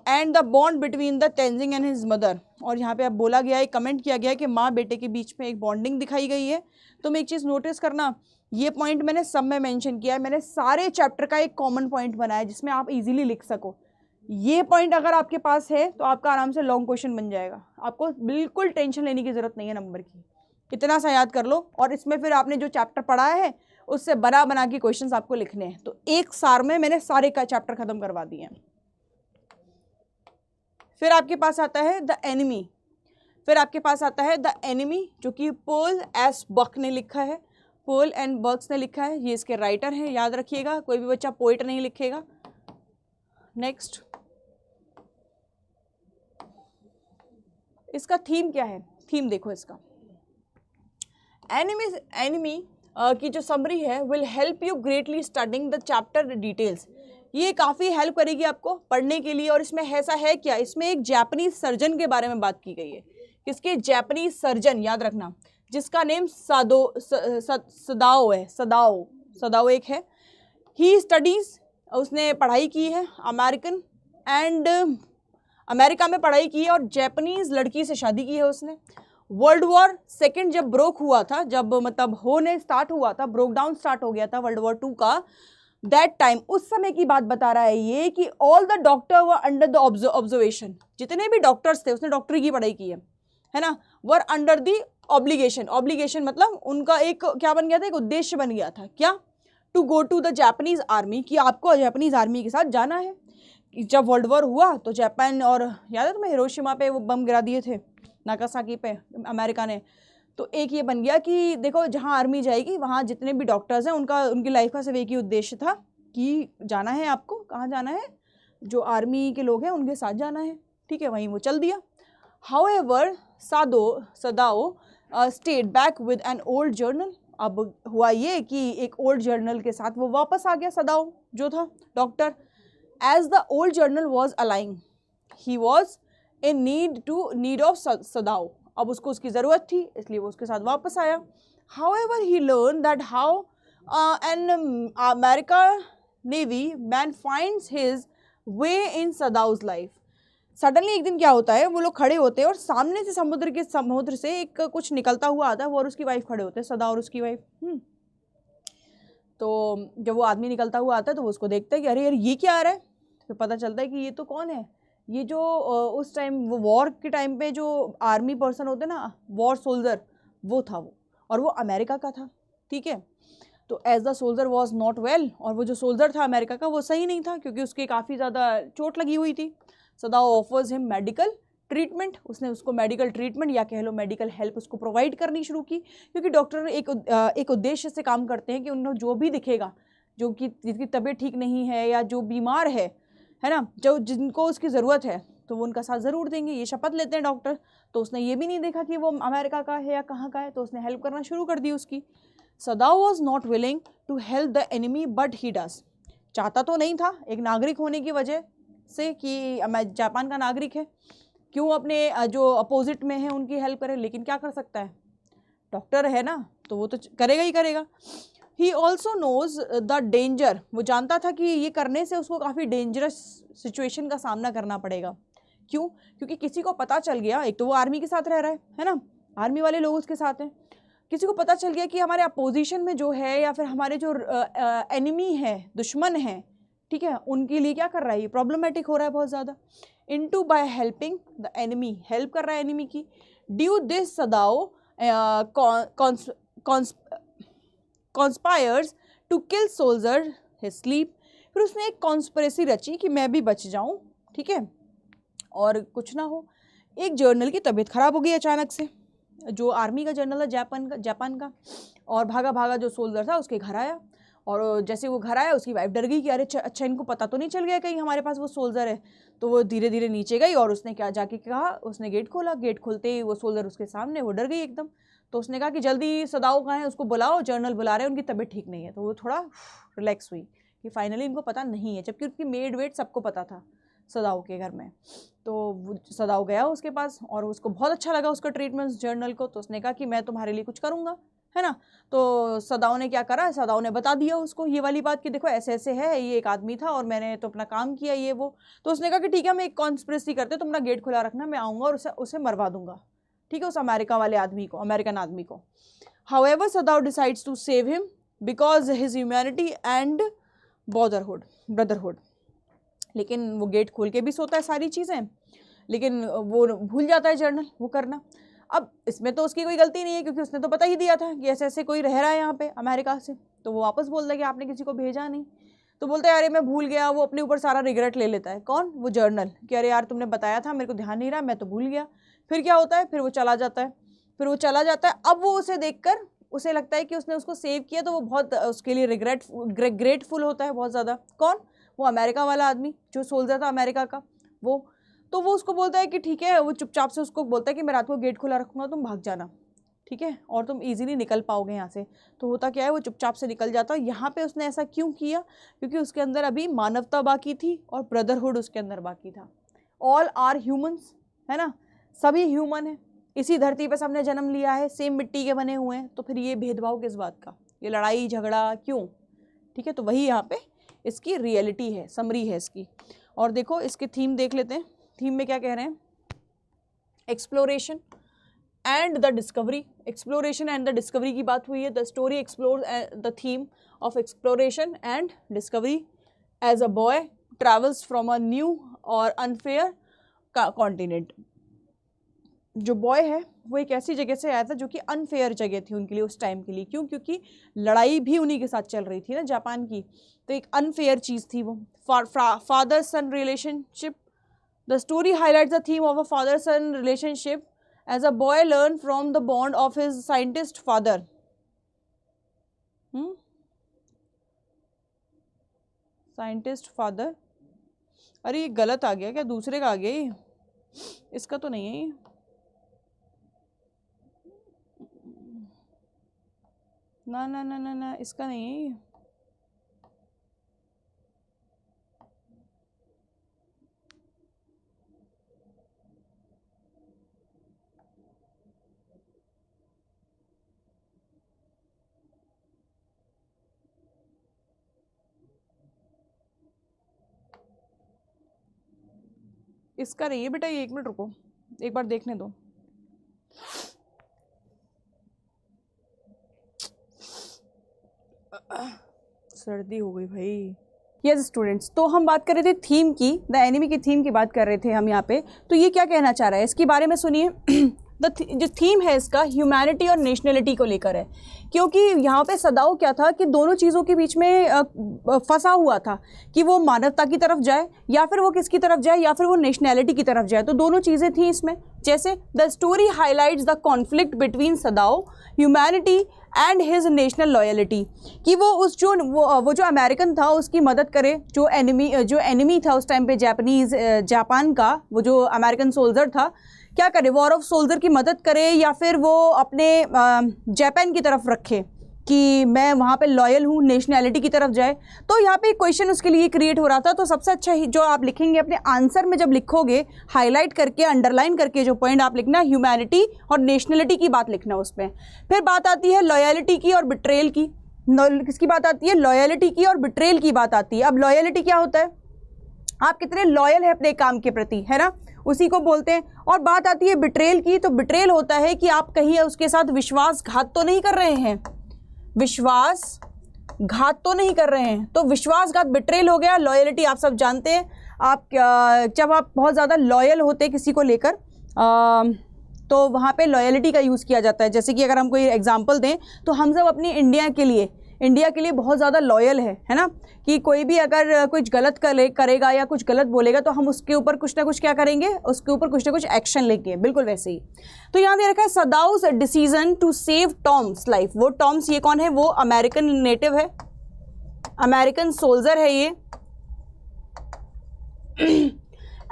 and the bond between the Tenzing and his mother, और यहाँ पे अब बोला गया है, कमेंट किया गया है कि माँ बेटे के बीच में एक बॉन्डिंग दिखाई गई है। तो मैं एक चीज़ नोटिस करना, ये पॉइंट मैंने सब में मेंशन किया है, मैंने सारे चैप्टर का एक कॉमन पॉइंट बनाया जिसमें आप इजीली लिख सको। ये पॉइंट अगर आपके पास है तो आपका आराम से लॉन्ग क्वेश्चन बन जाएगा, आपको बिल्कुल टेंशन लेने की ज़रूरत नहीं है नंबर की। इतना सा याद कर लो, और इसमें फिर आपने जो चैप्टर पढ़ा है उससे बना के क्वेश्चंस आपको लिखने हैं। तो एक सार में मैंने सारे का चैप्टर खत्म करवा दिए हैं। फिर आपके पास आता है द एनिमी, जो कि पोल एस बक ने लिखा है, पोल एंड बर्क्स ने लिखा है, ये इसके राइटर हैं, याद रखिएगा, कोई भी बच्चा पोइट नहीं लिखेगा। नेक्स्ट, इसका थीम क्या है, थीम देखो इसका। एनिमी की जो समरी है, will help you greatly studying the chapter details, ये काफ़ी हेल्प करेगी आपको पढ़ने के लिए। और इसमें ऐसा है क्या, इसमें एक जापानीज सर्जन के बारे में बात की गई है। किसके, जापानीज सर्जन, याद रखना, जिसका नेम सदाओ है, सदाओ एक है। ही स्टडीज, उसने पढ़ाई की है अमेरिका में पढ़ाई की है, और जापानीज लड़की से शादी की है उसने। वर्ल्ड वॉर सेकेंड जब ब्रोक हुआ था, जब मतलब होने स्टार्ट हुआ था, ब्रोक डाउन स्टार्ट हो गया था वर्ल्ड वॉर 2 का, दैट टाइम, उस समय की बात बता रहा है ये, कि all the doctor were under the observation, जितने भी डॉक्टर्स थे, उसने डॉक्टरी की पढ़ाई की है ना, वर अंडर द ऑब्लिगेशन मतलब उनका एक क्या बन गया था, एक उद्देश्य बन गया था, क्या, to go to the Japanese army, कि आपको जापानीज आर्मी के साथ जाना है। जब वर्ल्ड वॉर हुआ तो जापान, और याद है तुम्हें हिरोशिमा पे वो बम गिरा दिए थे, नागासाकी पे अमेरिका ने, तो एक ये बन गया कि देखो जहाँ आर्मी जाएगी वहाँ जितने भी डॉक्टर्स हैं उनकी लाइफ का सिर्फ एक ही उद्देश्य था कि जाना है, आपको कहाँ जाना है, जो आर्मी के लोग हैं उनके साथ जाना है, ठीक है, वहीं वो चल दिया। However Sadao stayed back with an old journal. अब हुआ ये कि एक ओल्ड जर्नल के साथ वो वापस आ गया, सदाओ जो था doctor. As the old general was ailing he was in need of Sadao. अब उसको उसकी ज़रूरत थी, इसलिए वो उसके साथ वापस आया। However he learn that how an America navy man finds his way in Sadao's life. Suddenly एक दिन क्या होता है, वो लोग खड़े होते हैं और सामने से समुद्र से एक कुछ निकलता हुआ आता है, वो और उसकी वाइफ खड़े होते हैं, सदा और उसकी वाइफ। तो जब वो आदमी निकलता हुआ आता है तो वो उसको देखता है कि अरे यार ये क्या आ रहा है। फिर पता चलता है कि ये तो कौन है, ये जो उस टाइम वो वॉर के टाइम पे जो आर्मी पर्सन होते ना, वॉर सोल्जर, वो था वो, और वो अमेरिका का था। ठीक है, तो as the soldier was not well, और वो जो सोल्जर था अमेरिका का वो सही नहीं था क्योंकि उसके काफ़ी ज़्यादा चोट लगी हुई थी। सदाओ ऑफर्स हिम मेडिकल ट्रीटमेंट। उसने उसको मेडिकल ट्रीटमेंट या कह लो मेडिकल हेल्प उसको प्रोवाइड करनी शुरू की, क्योंकि डॉक्टर एक उद्देश्य से काम करते हैं कि उन्हें जो भी दिखेगा, जो कि जिसकी तबीयत ठीक नहीं है या जो बीमार है ना, जो जिनको उसकी ज़रूरत है, तो वो उनका साथ ज़रूर देंगे, ये शपथ लेते हैं डॉक्टर। तो उसने ये भी नहीं देखा कि वो अमेरिका का है या कहाँ का है, तो उसने हेल्प करना शुरू कर दी उसकी। Sadao was not willing to help the enemy but he does. चाहता तो नहीं था एक नागरिक होने की वजह से कि जापान का नागरिक है, क्यों अपने जो अपोजिट में है उनकी हेल्प करे, लेकिन क्या कर सकता है, डॉक्टर है ना, तो वो तो करेगा ही करेगा। He also knows the danger. वो जानता था कि ये करने से उसको काफ़ी डेंजरस सिचुएशन का सामना करना पड़ेगा। क्यों? क्योंकि किसी को पता चल गया, एक तो वो आर्मी के साथ रह रहा है ना, आर्मी वाले लोग उसके साथ हैं, किसी को पता चल गया कि हमारे अपोजिशन में जो है या फिर हमारे जो एनिमी है, दुश्मन है, ठीक है, उनके लिए क्या कर रहा है, ये प्रॉब्लमेटिक हो रहा है बहुत ज़्यादा। Into by helping the enemy, help कर रहा है एनिमी की। Due this Sadao conspires to kill soldier his sleep. फिर उसने एक कॉन्स्पिरेसी रची कि मैं भी बच जाऊं, ठीक है, और कुछ ना हो। एक जर्नल की तबीयत खराब हो गई अचानक से, जो आर्मी का जर्नल है जापान का, और भागा भागा जो सोल्जर था उसके घर आया, और जैसे वो घर आया उसकी वाइफ डर गई कि अरे अच्छा इनको पता तो नहीं चल गया कहीं हमारे पास वो सोल्जर है। तो वो धीरे धीरे नीचे गई और उसने क्या जाके कहा, उसने गेट खोला, गेट खोलते ही वो सोल्जर उसके सामने, वो डर गई एकदम। तो उसने कहा कि जल्दी सदाओ कहाँ है, उसको बुलाओ, जर्नल बुला रहे हैं, उनकी तबीयत ठीक नहीं है। तो वो थोड़ा रिलैक्स हुई कि फाइनली इनको पता नहीं है, जबकि उसकी मेड वेट सबको पता था सदाओ के घर में। तो सदाओ गया उसके पास और उसको बहुत अच्छा लगा उसका ट्रीटमेंट जर्नल को। तो उसने कहा कि मैं तुम्हारे लिए कुछ करूँगा, है ना। तो सदाओ ने क्या करा, सदाओ ने बता दिया उसको ये वाली बात कि देखो ऐसे ऐसे है, ये एक आदमी था और मैंने तो अपना काम किया ये वो। तो उसने कहा कि ठीक है, मैं एक कॉन्स्पिरेसी करते, तुम अपना गेट खुला रखना, मैं आऊँगा और उसे मरवा दूंगा, ठीक है, उस अमेरिका वाले आदमी को, अमेरिकन आदमी को। However Sadao decides to save him because his humanity and brotherhood. लेकिन वो गेट खोल के भी सोता है सारी चीज़ें, लेकिन वो भूल जाता है जर्नल वो करना। अब इसमें तो उसकी कोई गलती नहीं है क्योंकि उसने तो पता ही दिया था कि ऐसे ऐसे कोई रह रहा है यहाँ पे अमेरिका से। तो वो वापस बोलता है कि आपने किसी को भेजा नहीं। तो बोलता है अरे मैं भूल गया। वो अपने ऊपर सारा रिग्रेट ले लेता है, कौन, वो जर्नल, कि अरे यार तुमने बताया था, मेरे को ध्यान नहीं रहा, मैं तो भूल गया। फिर क्या होता है, फिर वो चला जाता है। अब वो उसे देखकर उसे लगता है कि उसने उसको सेव किया, तो वो बहुत उसके लिए ग्रेटफुल होता है बहुत ज़्यादा। कौन, वो अमेरिका वाला आदमी जो सोल्जर था अमेरिका का, वो। तो वो उसको बोलता है कि ठीक है, वो चुपचाप से उसको बोलता है कि मैं रात को गेट खुला रखूँगा, तुम भाग जाना, ठीक है, और तुम इजीली निकल पाओगे यहाँ से। तो होता क्या है, वो चुपचाप से निकल जाता है। यहाँ पे उसने ऐसा क्यों किया, क्योंकि उसके अंदर अभी मानवता बाकी थी और ब्रदरहुड उसके अंदर बाकी था। ऑल आर ह्यूमन्स, है ना, सभी ह्यूमन है, इसी धरती पर सबने जन्म लिया है, सेम मिट्टी के बने हुए हैं, तो फिर ये भेदभाव किस बात का, ये लड़ाई झगड़ा क्यों, ठीक है। तो वही यहाँ पे इसकी रियलिटी है, समरी है इसकी। और देखो इसके थीम देख लेते हैं, थीम में क्या कह रहे हैं, exploration and the discovery. Exploration and the discovery की बात हुई है। The story explore the theme of exploration and discovery as a boy travels from a new और अनफेयर कॉन्टिनेंट। जो बॉय है वो एक ऐसी जगह से आया था जो कि अनफेयर जगह थी उनके लिए उस टाइम के लिए। क्यों? क्योंकि लड़ाई भी उन्हीं के साथ चल रही थी ना, जापान की, तो एक अनफेयर चीज़ थी वो। Father son relationship. The story highlights the theme of a father son relationship as a boy learn from the bond of his scientist father. Scientist father, अरे ये गलत आ गया क्या, दूसरे का आ गया ये, इसका तो नहीं है ये। ना ना ना ना ना, इसका नहीं है ये। इसका नहीं है बेटा ये, 1 मिनट रुको, एक बार देखने दो। सर्दी हो गई भाई। यस स्टूडेंट्स, तो हम बात कर रहे थे थीम की, द एनिमी की थीम की बात कर रहे थे हम यहाँ पे। तो ये क्या कहना चाह रहा है इसके बारे में सुनिए। जो थीम है इसका ह्यूमैनिटी और नेशनलिटी को लेकर है, क्योंकि यहाँ पे सदाओ क्या था कि दोनों चीज़ों के बीच में फंसा हुआ था कि वो मानवता की तरफ जाए या फिर वो किसकी तरफ जाए, या फिर वो नेशनैलिटी की तरफ जाए। तो दोनों चीज़ें थी इसमें। जैसे the story highlights the conflict between Sadao, humanity and his national loyalty, कि वो उस वो जो अमेरिकन था उसकी मदद करे, जो एनिमी था उस टाइम पे जापान का, वो जो अमेरिकन सोल्जर था, क्या करे, वॉर ऑफ सोल्जर की मदद करे, या फिर वो अपने जापान की तरफ रखे कि मैं वहाँ पे लॉयल हूँ, नेशनैलिटी की तरफ जाए। तो यहाँ पे एक क्वेश्चन उसके लिए क्रिएट हो रहा था। तो सबसे अच्छा ही जो आप लिखेंगे अपने आंसर में, जब लिखोगे हाईलाइट करके, अंडरलाइन करके जो पॉइंट आप लिखना, ह्यूमैनिटी और नेशनलिटी की बात लिखना उसमें। फिर बात आती है लॉयलिटी की और बिट्रेल की। किसकी बात आती है? लॉयलिटी की और बिट्रेल की बात आती है। अब लॉयलिटी क्या होता है? आप कितने लॉयल है अपने काम के प्रति, है ना, उसी को बोलते हैं। और बात आती है बिट्रेल की, तो बिट्रेल होता है कि आप कहीं उसके साथ विश्वासघात तो नहीं कर रहे हैं, विश्वासघात तो नहीं कर रहे हैं। तो विश्वासघात बिट्रेल हो गया। लॉयलिटी आप सब जानते हैं, आप जब आप बहुत ज़्यादा लॉयल होते हैं किसी को लेकर, तो वहाँ पे लॉयलिटी का यूज़ किया जाता है। जैसे कि अगर हम कोई एग्जांपल दें तो हम सब अपनी इंडिया के लिए बहुत ज़्यादा लॉयल है ना, कि कोई भी अगर कुछ गलत करेगा या कुछ गलत बोलेगा तो हम उसके ऊपर कुछ ना कुछ क्या करेंगे, उसके ऊपर कुछ ना कुछ एक्शन लेंगे। बिल्कुल वैसे ही। तो यहाँ दे रखा है Sadao's decision to save Tom's life. वो टॉम्स ये कौन है? वो अमेरिकन नेटिव है, अमेरिकन सोल्जर है ये।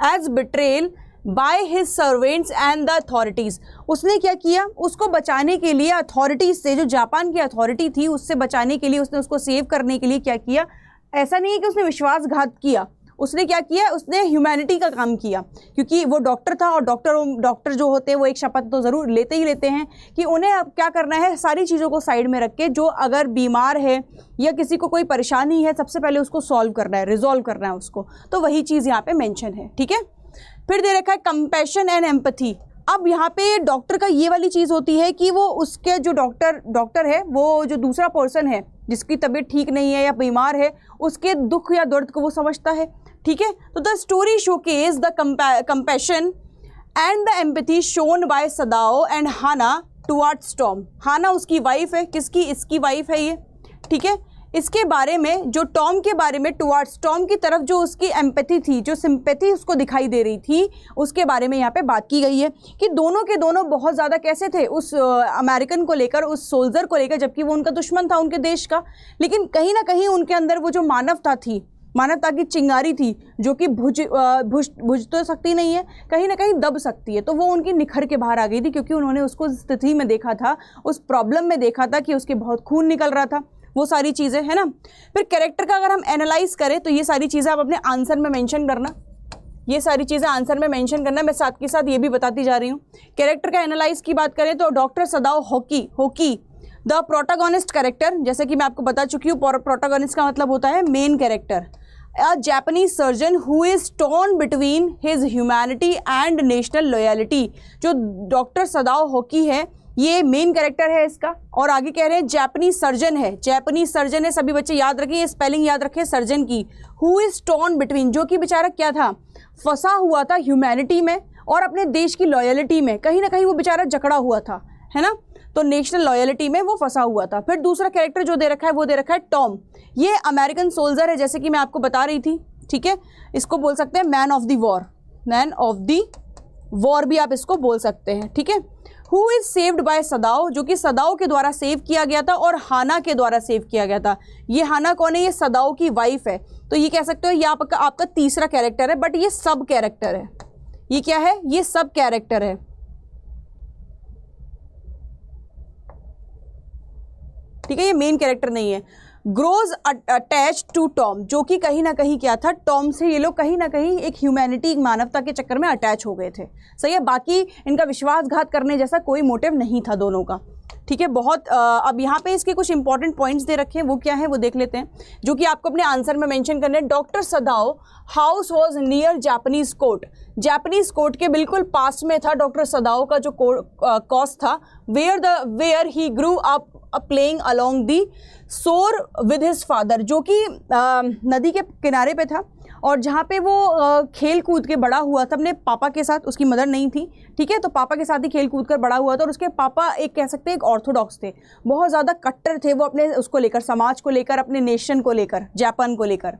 As betrayed by his servants and the authorities, उसने क्या किया, उसको बचाने के लिए अथॉरिटीज़ से, जो जापान की अथॉरिटी थी उससे बचाने के लिए, उसने उसको सेव करने के लिए क्या किया। ऐसा नहीं है कि उसने विश्वासघात किया, उसने क्या किया, उसने ह्यूमैनिटी का काम किया, क्योंकि वो डॉक्टर था। और डॉक्टर जो होते हैं वो एक शपथ तो ज़रूर लेते ही लेते हैं कि उन्हें अब क्या करना है, सारी चीज़ों को साइड में रख के, जो अगर बीमार है या किसी को कोई परेशानी है, सबसे पहले उसको सॉल्व करना है, रिजॉल्व करना है उसको। तो वही चीज़ यहाँ पे मेंशन है, ठीक है। फिर दे रखा है कंपैशन एंड एम्पैथी। अब यहाँ पे डॉक्टर का ये वाली चीज़ होती है कि वो उसके जो डॉक्टर है, वो जो दूसरा पर्सन है जिसकी तबीयत ठीक नहीं है या बीमार है, उसके दुख या दर्द को वो समझता है, ठीक है। तो the story showcase the compassion and the empathy shown by Sadao and Hana towards Tom. Hana उसकी वाइफ है, किसकी? इसकी वाइफ है ये, ठीक है। इसके बारे में, जो टॉम के बारे में, टुवर्ड्स टॉम की तरफ जो उसकी एम्पैथी थी, जो सिंपैथी उसको दिखाई दे रही थी, उसके बारे में यहाँ पे बात की गई है कि दोनों के दोनों बहुत ज़्यादा कैसे थे उस अमेरिकन को लेकर, उस सोल्जर को लेकर, जबकि वो उनका दुश्मन था उनके देश का। लेकिन कहीं ना कहीं उनके अंदर वो जो मानवता थी, मानवता की चिंगारी थी, जो कि बुझ तो सकती नहीं है, कहीं ना कहीं दब सकती है, तो वो उनकी निखर के बाहर आ गई थी, क्योंकि उन्होंने उसको स्थिति में देखा था, उस प्रॉब्लम में देखा था कि उसके बहुत खून निकल रहा था, वो सारी चीज़ें, है ना। फिर कैरेक्टर का अगर हम एनालाइज करें तो ये सारी चीज़ें आप अपने आंसर में मेंशन करना, ये सारी चीज़ें आंसर में मेंशन करना। मैं साथ के साथ ये भी बताती जा रही हूँ। कैरेक्टर का एनालाइज की बात करें तो doctor Sadao hockey the protagonist character, जैसे कि मैं आपको बता चुकी हूँ, प्रोटागोनिस्ट का मतलब होता है main character. A Japanese surgeon who is torn between his humanity and national loyalty. जो डॉक्टर सदाओ होकी है ये मेन कैरेक्टर है इसका। और आगे कह रहे हैं जापानीज सर्जन है, जापानीज सर्जन है, सभी बच्चे याद रखें, ये स्पेलिंग याद रखें सर्जन की। हु इज टॉर्न बिटवीन, जो कि बेचारा क्या था, फंसा हुआ था ह्यूमैनिटी में और अपने देश की लॉयलिटी में, कहीं ना कहीं वो बेचारा जकड़ा हुआ था, है ना। तो नेशनल लॉयलिटी में वो फंसा हुआ था। फिर दूसरा कैरेक्टर जो दे रखा है वो दे रखा है टॉम। ये अमेरिकन सोल्जर है, जैसे कि मैं आपको बता रही थी, ठीक है। इसको बोल सकते हैं man of the war, man of the war भी आप इसको बोल सकते हैं, ठीक है। हु इज सेव्ड बाय सदाओ, जो कि सदाओ के द्वारा सेव किया गया था और हाना के द्वारा सेव किया गया था। ये हाना कौन है? ये सदाओ की वाइफ है। तो ये कह सकते हो ये आपका तीसरा कैरेक्टर है, बट ये सब कैरेक्टर है, ये क्या है, ये सब कैरेक्टर है, ठीक है, ये मेन कैरेक्टर नहीं है। ग्रोज अटैच टू टॉम, जो कि कहीं ना कहीं क्या था, टॉम से ये लोग कहीं ना कहीं एक ह्यूमैनिटी, एक मानवता के चक्कर में अटैच हो गए थे, सही है। बाकी इनका विश्वासघात करने जैसा कोई मोटिव नहीं था दोनों का, ठीक है। बहुत अब यहाँ पे इसके कुछ इंपॉर्टेंट पॉइंट्स दे रखे हैं, वो क्या है वो देख लेते हैं, जो कि आपको अपने आंसर में मेंशन करने हैं। Doctor Sadao house was near Japanese court, Japanese court के बिल्कुल पास में था डॉक्टर सदाओ का जो कॉस था, where he grew up playing along the shore with his father, जो कि नदी के किनारे पे था और जहाँ पे वो खेल कूद के बड़ा हुआ था अपने पापा के साथ, उसकी मदर नहीं थी, ठीक है, तो पापा के साथ ही खेल कूद कर बड़ा हुआ था। और उसके पापा एक कह सकते हैं एक ऑर्थोडॉक्स थे, बहुत ज़्यादा कट्टर थे वो अपने उसको लेकर, समाज को लेकर, अपने नेशन को लेकर, जापान को लेकर।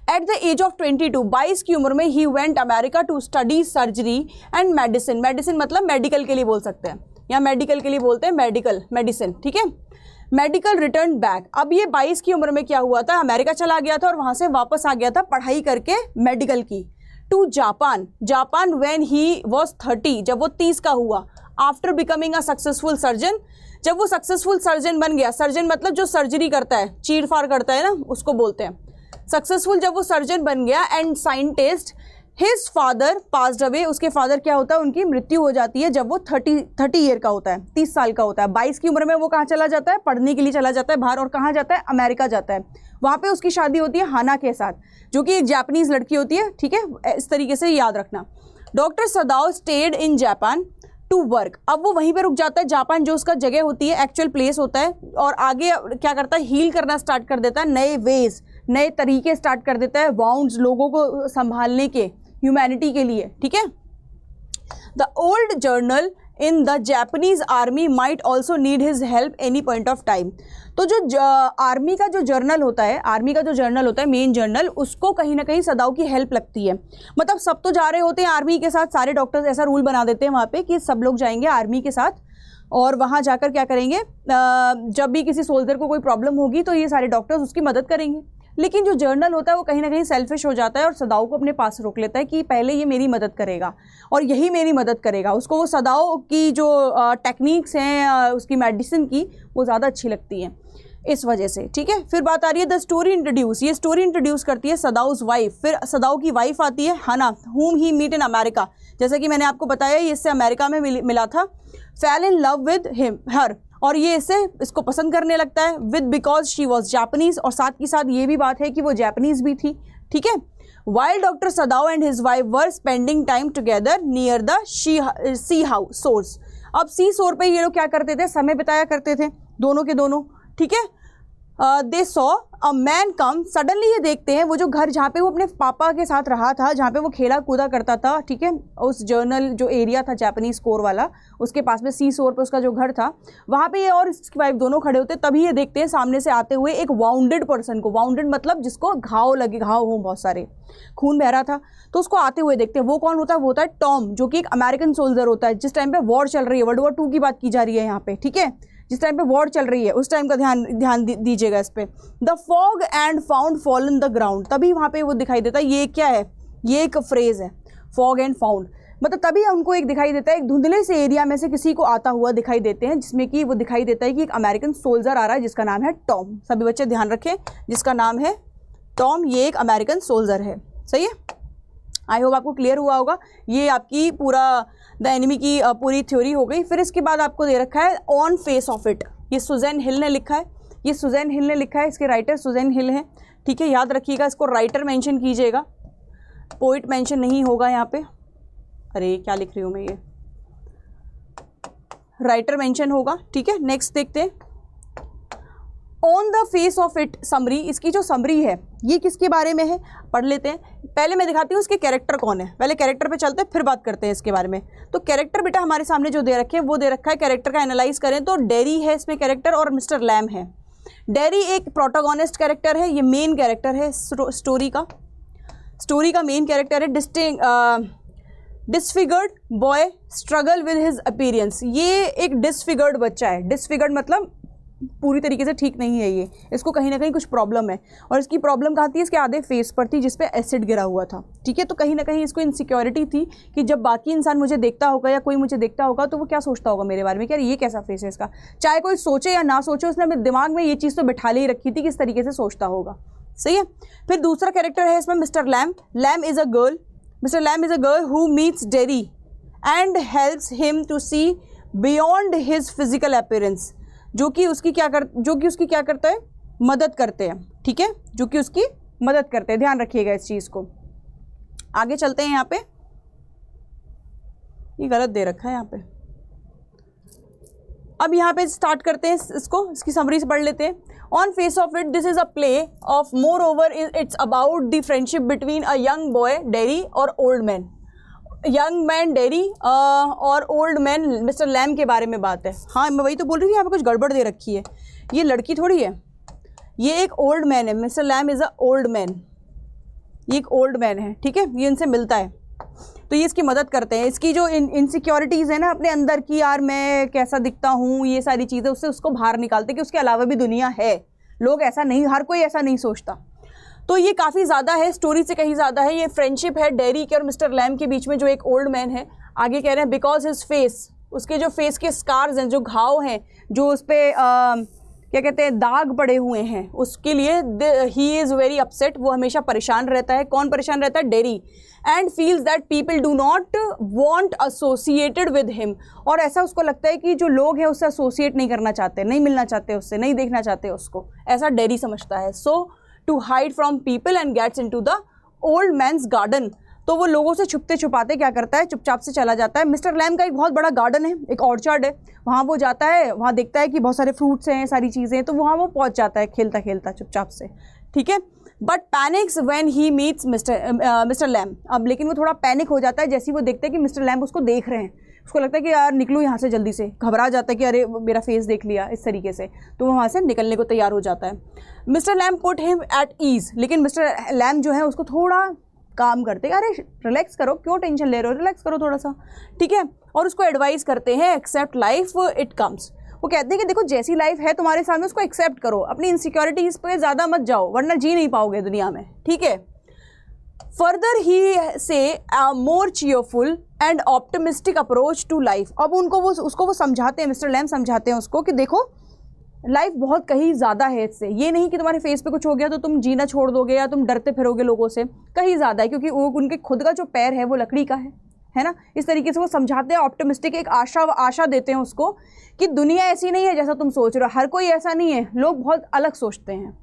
एट द एज ऑफ 22, 22 की उम्र में ही went America to study surgery and medicine, medicine मतलब मेडिकल के लिए बोल सकते हैं, या मेडिकल के लिए बोलते हैं, मेडिकल मेडिसिन, ठीक है। मेडिकल रिटर्न बैक, अब ये 22 की उम्र में क्या हुआ था, अमेरिका चला गया था और वहाँ से वापस आ गया था पढ़ाई करके मेडिकल की, to Japan, Japan when he was 30, जब वो 30 का हुआ, after becoming a successful surgeon, जब वो सक्सेसफुल सर्जन बन गया, सर्जन मतलब जो सर्जरी करता है, चीर फाड़ करता है ना, उसको बोलते हैं सक्सेसफुल, जब वो सर्जन बन गया, and scientist, his father passed away, उसके फादर क्या होता है, उनकी मृत्यु हो जाती है जब वो 30 ईयर का होता है, 30 साल का होता है। 22 की उम्र में वो कहाँ चला जाता है, पढ़ने के लिए चला जाता है बाहर, और कहाँ जाता है, अमेरिका जाता है। वहाँ पे उसकी शादी होती है हाना के साथ, जो कि एक जापानीज लड़की होती है, ठीक है, इस तरीके से याद रखना। Doctor Sadao stayed in Japan to work, अब वो वहीं पे रुक जाता है, जापान जो उसका जगह होती है, एक्चुअल प्लेस होता है, और आगे क्या करता है, हील करना स्टार्ट कर देता है, नए वेज, नए तरीके स्टार्ट कर देता है, वाउंड्स, लोगों को संभालने के, ह्यूमैनिटी के लिए, ठीक है। The old journal in the Japanese army might also need his help any point of time, तो जो आर्मी का जो जर्नल होता है, आर्मी का जो जर्नल होता है, मेन जर्नल, उसको कहीं ना कहीं सदाओ की हेल्प लगती है। मतलब सब तो जा रहे होते हैं आर्मी के साथ, सारे डॉक्टर्स ऐसा रूल बना देते हैं वहाँ पे कि सब लोग जाएंगे आर्मी के साथ, और वहाँ जाकर क्या करेंगे, जब भी किसी सोल्जर को कोई प्रॉब्लम होगी तो ये सारे डॉक्टर्स उसकी मदद करेंगे। लेकिन जो जर्नल होता है वो कहीं ना कहीं सेल्फिश हो जाता है और सदाओ को अपने पास रोक लेता है कि पहले ये मेरी मदद करेगा और यही मेरी मदद करेगा। उसको वो सदाओ की जो टेक्निक्स हैं उसकी मेडिसिन की, वो ज़्यादा अच्छी लगती हैं इस वजह से, ठीक है। फिर बात आ रही है द स्टोरी इंट्रोड्यूस, ये स्टोरी इंट्रोड्यूस करती है सदाउस वाइफ, फिर सदाओ की वाइफ आती है हाना, whom he meet in America, जैसे कि मैंने आपको बताया ये इससे अमेरिका में मिला था। फैल in love with him her, और ये इसको पसंद करने लगता है, with because she was Japanese, और साथ के साथ ये भी बात है कि वो जापानीज भी थी, ठीक है। While doctor Sadao and his wife were spending time together near the sea house source, अब सी शोर पे ये लोग क्या करते थे, समय बिताया करते थे दोनों के दोनों, ठीक है। They saw a man come, suddenly ये देखते हैं वो जो घर जहाँ पे वो अपने पापा के साथ रहा था, जहाँ पे वो खेला कूदा करता था, ठीक है, उस जर्नल जो एरिया था जापानीज कोर वाला, उसके पास में सी शोर पे उसका जो घर था, वहाँ पे ये और इसकी वाइफ दोनों खड़े होते, तभी ये देखते हैं सामने से आते हुए एक वाउंडेड पर्सन को, वाउंडेड मतलब जिसको घाव हो, बहुत सारे खून बह रहा था, तो उसको आते हुए देखते हैं। वो कौन होता है, वो होता है टॉम, जो कि एक अमेरिकन सोल्जर होता है। जिस टाइम पे वॉर चल रही है, वर्ल्ड वॉर 2 की बात की जा रही है यहाँ पे, ठीक है, जिस टाइम पे वॉर चल रही है उस टाइम का ध्यान दीजिएगा इस पे। The fog and found fall in the ground, तभी वहाँ पे वो दिखाई देता है, ये क्या है, ये एक फ्रेज है, फॉग एंड फाउंड, मतलब तभी उनको एक दिखाई देता है, एक धुंधले से एरिया में से किसी को आता हुआ दिखाई देते हैं, जिसमें कि वो दिखाई देता है कि एक अमेरिकन सोल्जर आ रहा है जिसका नाम है टॉम। सभी बच्चे ध्यान रखें, जिसका नाम है टॉम, ये एक अमेरिकन सोल्जर है, सही है। आई होप आपको क्लियर हुआ होगा। ये आपकी पूरा द एनिमी की पूरी थ्योरी हो गई। फिर इसके बाद आपको दे रखा है ऑन फेस ऑफ इट, ये सुजैन हिल ने लिखा है, ये सुजैन हिल ने लिखा है, इसके राइटर सुजैन हिल है, ठीक है, याद रखिएगा, इसको राइटर मेंशन कीजिएगा, पोइट मेंशन नहीं होगा यहाँ पे। अरे क्या लिख रही हूँ मैं, ये राइटर मेंशन होगा, ठीक है। नेक्स्ट देखते हैं, on the face of it summary, इसकी जो समरी है ये किसके बारे में है, पढ़ लेते हैं। पहले मैं दिखाती हूँ इसके कैरेक्टर कौन है, पहले कैरेक्टर पे चलते हैं फिर बात करते हैं इसके बारे में। तो कैरेक्टर बेटा हमारे सामने जो दे रखे हैं वो दे रखा है, कैरेक्टर का एनालाइज करें तो डेरी है इसमें कैरेक्टर और मिस्टर लैम है। डेरी एक प्रोटोगोनिस्ट कैरेक्टर है, ये मेन कैरेक्टर है स्टोरी का मेन कैरेक्टर है। Disfigured boy struggle with his appearance, ये एक डिसफिगर्ड बच्चा है, डिसफिगर्ड मतलब पूरी तरीके से ठीक नहीं है ये, इसको कहीं ना कहीं कुछ प्रॉब्लम है। और इसकी प्रॉब्लम कहाँ थी, इसके आधे फेस पर थी जिस पे एसिड गिरा हुआ था, ठीक है। तो कहीं ना कहीं इसको इनसिक्योरिटी थी कि जब बाकी इंसान मुझे देखता होगा या कोई मुझे देखता होगा तो वो क्या सोचता होगा मेरे बारे में, कि यार ये कैसा फेस है इसका। चाहे कोई सोचे या ना सोचे, उसने अपने दिमाग में ये चीज़ तो बिठा ले रखी थी कि इस तरीके से सोचता होगा, सही है। फिर दूसरा कैरेक्टर है इसमें mister Lam. Lam is a girl, mister Lam is a girl who meets Derry and helps him to see beyond his physical appearance, जो कि उसकी क्या करता है, मदद करते हैं, ठीक है, जो कि उसकी मदद करते हैं। ध्यान रखिएगा इस चीज़ को। आगे चलते हैं, यहाँ पे ये गलत दे रखा है यहाँ पे। अब यहाँ पे स्टार्ट करते हैं इसको, इसकी समरी से पढ़ लेते हैं। On face of it this is a play of moreover it's about the friendship between a young boy Derry और old man. Young man Derry और ओल्ड मैन मिस्टर लैम के बारे में बात है। हाँ, मैं वही तो बोल रही थी, यहाँ पे कुछ गड़बड़ दे रखी है, ये लड़की थोड़ी है, ये एक ओल्ड मैन है। Mister Lam is a old man, ये एक ओल्ड मैन है, ठीक है। ये इनसे मिलता है तो ये इसकी मदद करते हैं। इसकी जो इनसिक्योरिटीज़ है ना अपने अंदर की, यार मैं कैसा दिखता हूँ, ये सारी चीज़ें उससे उसको बाहर निकालते कि उसके अलावा भी दुनिया है, लोग ऐसा नहीं, हर कोई ऐसा नहीं सोचता। तो ये काफ़ी ज़्यादा है, स्टोरी से कहीं ज़्यादा है। ये फ्रेंडशिप है डेरी के और मिस्टर लैम के बीच में, जो एक ओल्ड मैन है। आगे कह रहे हैं बिकॉज हिज फेस, उसके जो फेस के स्कार्स हैं, जो घाव हैं, जो उस पर क्या कहते हैं, दाग पड़े हुए हैं, उसके लिए ही इज़ वेरी अपसेट, वो हमेशा परेशान रहता है। कौन परेशान रहता है, dairy. And feels that people do not want associated with him, और ऐसा उसको लगता है कि जो लोग हैं उससे एसोसिएट नहीं करना चाहते, नहीं मिलना चाहते उससे, नहीं देखना चाहते उसको, ऐसा डेरी समझता है। So to hide from people and gets into the old man's garden, तो वो लोगों से छुपते छुपाते क्या करता है, चुपचाप से चला जाता है। मिस्टर लैम का एक बहुत बड़ा गार्डन है, एक ऑर्चर्ड है, वहाँ वो जाता है, वहाँ देखता है कि बहुत सारे फ्रूट्स हैं, सारी चीज़ें हैं, तो वहाँ वो पहुँच जाता है खेलता खेलता चुपचाप से, ठीक है। But panics when he meets mister Lamb. अब लेकिन वो थोड़ा पैनिक हो जाता है जैसे ही वो देखता है कि मिस्टर लैम उसको देख रहे हैं, उसको लगता है कि यार निकलूँ यहाँ से जल्दी से, घबरा जाता है कि अरे मेरा फेस देख लिया, इस तरीके से, तो वो वहाँ से निकलने को तैयार हो जाता है। Mister Lam put him at ease, लेकिन मिस्टर लैम जो है उसको थोड़ा काम करते हैं, अरे रिलैक्स करो, क्यों टेंशन ले रहे हो, रिलैक्स करो थोड़ा सा, ठीक है। और उसको एडवाइस करते हैं एक्सेप्ट लाइफ इट कम्स। वो कहते हैं कि देखो जैसी लाइफ है तुम्हारे सामने उसको एक्सेप्ट करो, अपनी इनसिक्योरिटीज पे ज़्यादा मत जाओ वरना जी नहीं पाओगे दुनिया में, ठीक है। Further he says more cheerful and optimistic approach to life. अब उसको वो समझाते हैं, मिस्टर लैम समझाते हैं उसको कि देखो लाइफ बहुत कहीं ज़्यादा है इससे, ये नहीं कि तुम्हारे फेस पे कुछ हो गया तो तुम जीना छोड़ दोगे या तुम डरते फिरोगे लोगों से, कहीं ज़्यादा है, क्योंकि वो उनके खुद का जो पैर है वो लकड़ी का है ना। इस तरीके से वो समझाते हैं, ऑप्टिमिस्टिक, एक आशा देते हैं उसको कि दुनिया ऐसी नहीं है जैसा तुम सोच रहे हो, हर कोई ऐसा नहीं है, लोग बहुत अलग सोचते हैं।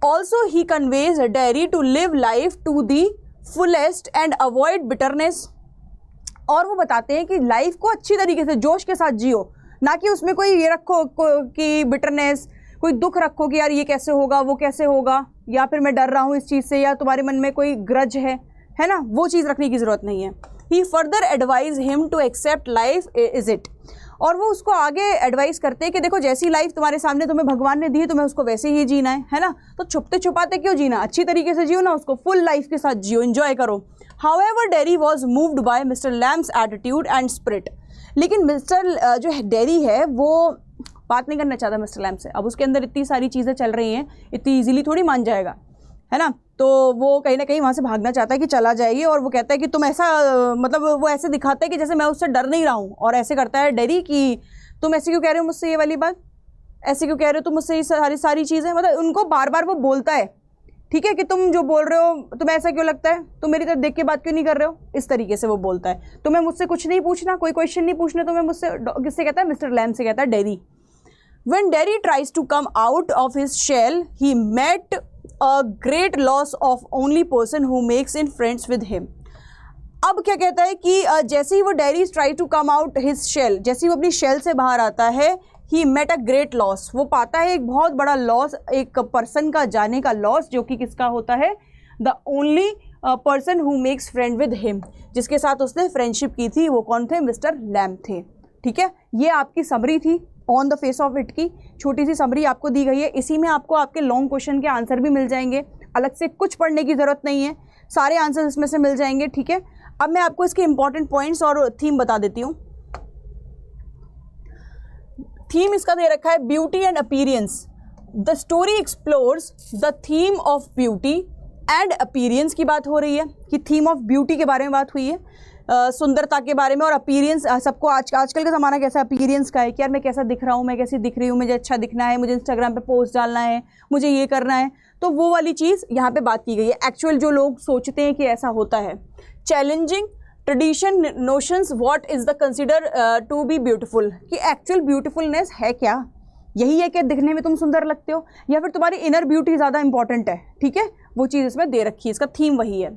Also he conveys Derry to live life to the fullest and avoid bitterness, और वो बताते हैं कि लाइफ को अच्छी तरीके से जोश के साथ जियो, ना कि उसमें कोई ये रखो कि बिटरनेस, कोई दुख रखो कि यार ये कैसे होगा, वो कैसे होगा, या फिर मैं डर रहा हूँ इस चीज़ से, या तुम्हारे मन में कोई ग्रज है ना, वो चीज़ रखने की ज़रूरत नहीं है। He further advise him to accept life is it, और वो उसको आगे एडवाइस करते हैं कि देखो जैसी लाइफ तुम्हारे सामने तुम्हें भगवान ने दी है तुम्हें उसको वैसे ही जीना है ना, तो छुपते छुपाते क्यों जीना, अच्छी तरीके से जियो ना, उसको फुल लाइफ के साथ जियो, एंजॉय करो। However Derry was moved by mister Lam's attitude and spirit, लेकिन मिस्टर जो डेरी है वो बात नहीं करना चाहता मिस्टर लैम से। अब उसके अंदर इतनी सारी चीज़ें चल रही हैं, इतनी ईजिली थोड़ी मान जाएगा, है ना, तो वो कहीं ना कहीं वहाँ से भागना चाहता है कि चला जाइए, और वो कहता है कि तुम ऐसा मतलब वो ऐसे दिखाता है कि जैसे मैं उससे डर नहीं रहा हूँ, और ऐसे करता है डेरी कि तुम ऐसे क्यों कह रहे हो मुझसे ये वाली बात, ऐसे क्यों कह रहे हो तुम मुझसे ये सारी चीज़ें, मतलब उनको बार बार वो बोलता है, ठीक है, कि तुम जो बोल रहे हो तुम्हें ऐसा क्यों लगता है, तुम मेरी तरफ देख के बात क्यों नहीं कर रहे हो, इस तरीके से वो बोलता है। तुम्हें मुझसे कुछ नहीं पूछना, कोई क्वेश्चन नहीं पूछना तुम्हें मुझसे, किससे कहता है, मिस्टर लैम से कहता है, dairy. When Derry tries to come out of his shell, he met a great loss of only person who makes in friends with him. अब क्या कहता है कि जैसे ही वो Derry try to come out his shell, जैसे ही वो अपनी शेल से बाहर आता है, he met a great loss, वो पाता है एक बहुत बड़ा लॉस, एक पर्सन का जाने का लॉस, जो कि किसका होता है, the only person who makes friend with him, जिसके साथ उसने फ्रेंडशिप की थी, वो कौन थे, मिस्टर लैम थे, ठीक है। ये आपकी समरी थी on the face of it की, छोटी सी समरी आपको दी गई है, इसी में आपको आपके लॉन्ग क्वेश्चन के आंसर भी मिल जाएंगे, अलग से कुछ पढ़ने की ज़रूरत नहीं है, सारे आंसर इसमें से मिल जाएंगे, ठीक है। अब मैं आपको इसके इंपॉर्टेंट पॉइंट्स और थीम बता देती हूँ। थीम इसका दे रखा है beauty and appearance. The story explores the theme of beauty and appearance की बात हो रही है कि थीम ऑफ ब्यूटी के बारे में बात हुई है, सुंदरता के बारे में, और अपीयरेंस सबको आजकल का ज़माना कैसा अपीयरेंस का है कि यार मैं कैसा दिख रहा हूँ, मैं कैसी दिख रही हूँ, मुझे अच्छा दिखना है, मुझे इंस्टाग्राम पे पोस्ट डालना है, मुझे ये करना है, तो वो वाली चीज़ यहाँ पे बात की गई है। एक्चुअल जो लोग सोचते हैं कि ऐसा होता है। Challenging tradition notions what is the consider to be beautiful, कि एक्चुअल ब्यूटीफुलनेस है क्या, यही है कि दिखने में तुम सुंदर लगते हो, या फिर तुम्हारी इनर ब्यूटी ज़्यादा इंपॉर्टेंट है। ठीक है, वो चीज़ इसमें दे रखी है, इसका थीम वही है।